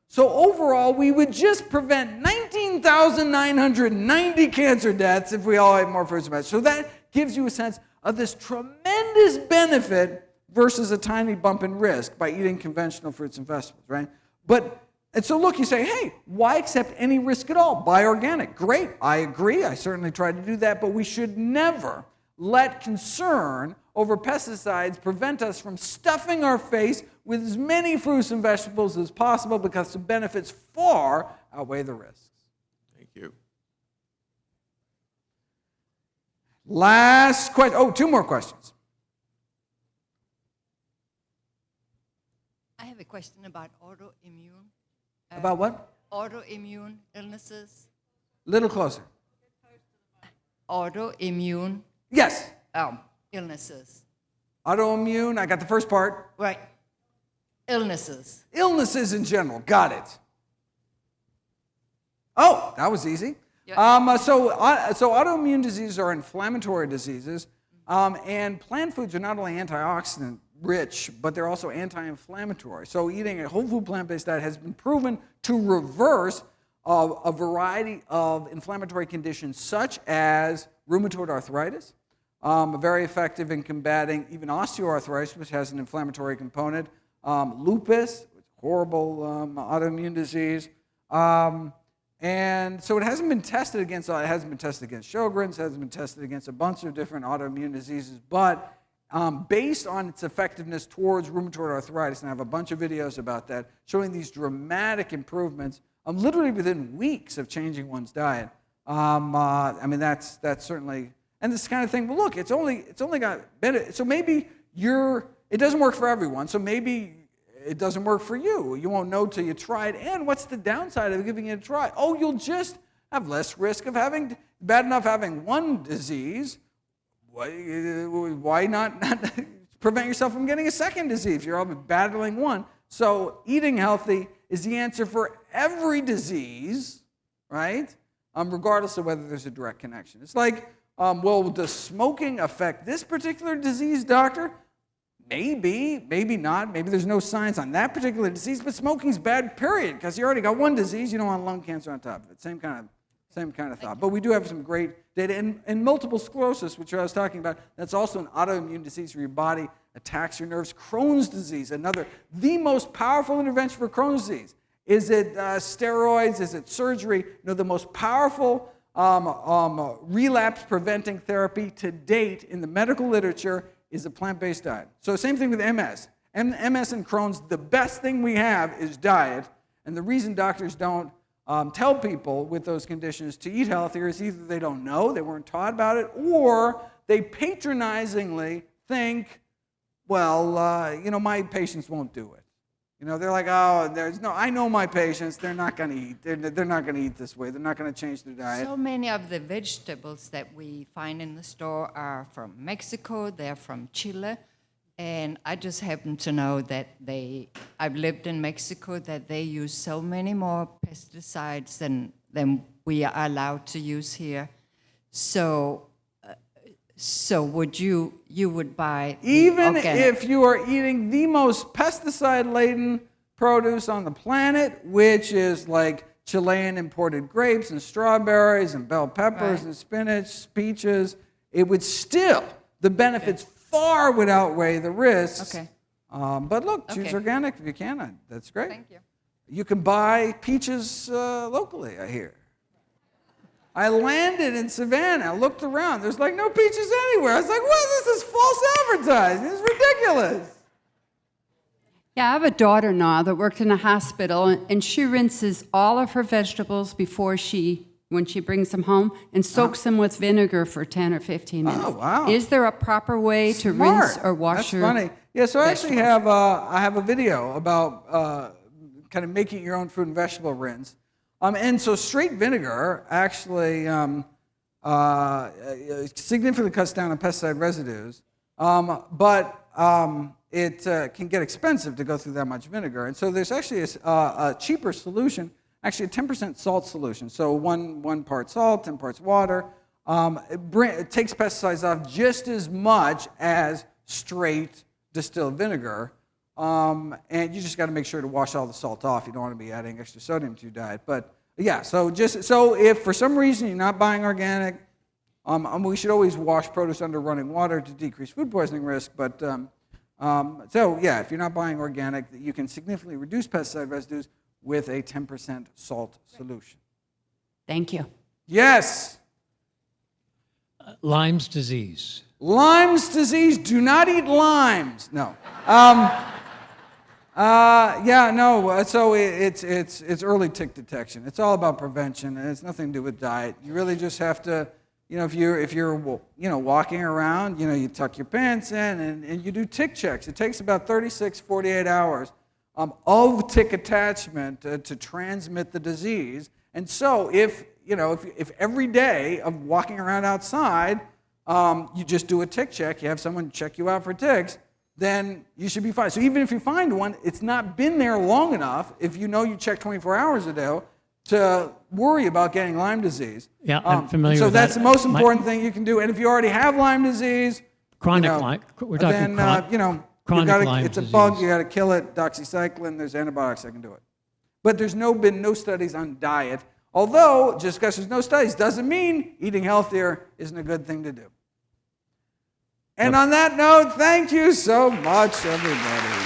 So overall, we would just prevent 19,990 cancer deaths if we all ate more fruits and vegetables. So that gives you a sense of this tremendous benefit versus a tiny bump in risk by eating conventional fruits and vegetables, right? And so look, you say, hey, why accept any risk at all? Buy organic. Great, I agree. I certainly try to do that, but we should never let concern over pesticides prevent us from stuffing our face with as many fruits and vegetables as possible because the benefits far outweigh the risks.
Thank you.
Last question. Oh, two more questions.
I have a question about autoimmune.
About what?
Autoimmune illnesses.
Little closer.
Autoimmune
Yes.
illnesses.
Autoimmune, I got the first part.
Right. Illnesses.
Illnesses in general, got it. Oh, that was easy.
Yep.
So autoimmune diseases are inflammatory diseases, and plant foods are not only antioxidant rich, but they're also anti-inflammatory. So eating a whole food plant-based diet has been proven to reverse a variety of inflammatory conditions such as rheumatoid arthritis, very effective in combating even osteoarthritis, which has an inflammatory component, lupus, horrible autoimmune disease, and so it hasn't been tested against Sjogren's, hasn't been tested against a bunch of different autoimmune diseases, but based on its effectiveness towards rheumatoid arthritis, and I have a bunch of videos about that, showing these dramatic improvements, literally within weeks of changing one's diet. That's certainly, and this kind of thing. Well, look, it's only got benefit. So maybe it doesn't work for everyone. So maybe it doesn't work for you. You won't know till you try it. And what's the downside of giving it a try? Oh, you'll just have less risk of having bad enough having one disease. Why not prevent yourself from getting a second disease? You're all battling one. So eating healthy is the answer for every disease, right? Regardless of whether there's a direct connection. It's like, well, does smoking affect this particular disease, doctor? Maybe, maybe not. Maybe there's no science on that particular disease, but smoking's bad, period, because you already got one disease, you don't want lung cancer on top of it. Same kind of thought. But we do have some great data. And multiple sclerosis, which I was talking about, that's also an autoimmune disease where your body attacks your nerves. Crohn's disease, the most powerful intervention for Crohn's disease. Is it steroids? Is it surgery? No, the most powerful relapse-preventing therapy to date in the medical literature is a plant-based diet. So same thing with MS. MS and Crohn's, the best thing we have is diet. And the reason doctors don't tell people with those conditions to eat healthier is either they don't know, they weren't taught about it, or they patronizingly think, well, my patients won't do it. They're like, oh, I know my patients, they're not going to eat. They're not going to eat this way. They're not going to change their diet.
So many of the vegetables that we find in the store are from Mexico, they're from Chile, and I just happen to know that I've lived in Mexico, that they use so many more pesticides than we are allowed to use here. So would you would buy
Even
organic?
if you are eating the most pesticide-laden produce on the planet, which is like Chilean imported grapes and strawberries and bell peppers and spinach, peaches, it would still, the benefits far would outweigh the risks.
Okay.
But look, choose
Okay.
organic if you can. That's great.
Thank you.
You can buy peaches locally, I hear. I landed in Savannah, looked around. There's like no peaches anywhere. I was like, what? This is false advertising. It's ridiculous.
Yeah, I have a daughter now that worked in a hospital, and she rinses all of her vegetables when she brings them home and soaks them with vinegar for 10 or 15 minutes.
Oh, wow.
Is there a proper way to
Smart.
rinse or wash your
That's funny. Yeah, so I actually
vegetables?
have a video about kind of making your own fruit and vegetable rinse. And so straight vinegar actually significantly cuts down on pesticide residues, but it can get expensive to go through that much vinegar. And so there's actually a cheaper solution, actually a 10% salt solution. So one part salt, 10 parts water. It takes pesticides off just as much as straight distilled vinegar. And you just got to make sure to wash all the salt off. You don't want to be adding extra sodium to your diet. But yeah, so if for some reason you're not buying organic, we should always wash produce under running water to decrease food poisoning risk. But so yeah, if you're not buying organic, you can significantly reduce pesticide residues with a 10% salt solution.
Thank you.
Yes.
Lyme's disease.
Lyme's disease. Do not eat limes. No. So it's early tick detection. It's all about prevention, and it's nothing to do with diet. You really just have to, if you're walking around, you tuck your pants in and you do tick checks. It takes about 36, 48 hours of tick attachment to transmit the disease. And so if every day of walking around outside, you just do a tick check, you have someone check you out for ticks, then you should be fine. So even if you find one, it's not been there long enough, if you check 24 hours ago, to worry about getting Lyme disease.
Yeah, I'm familiar
so
with that.
that's the most important thing you can do. And if you already have Lyme disease,
Chronic Lyme. We're talking chronic Lyme
it's a
disease.
bug, you got to kill it, doxycycline, there's antibiotics that can do it. But there's been no studies on diet. Although, just because there's no studies doesn't mean eating healthier isn't a good thing to do. And on that note, thank you so much, everybody.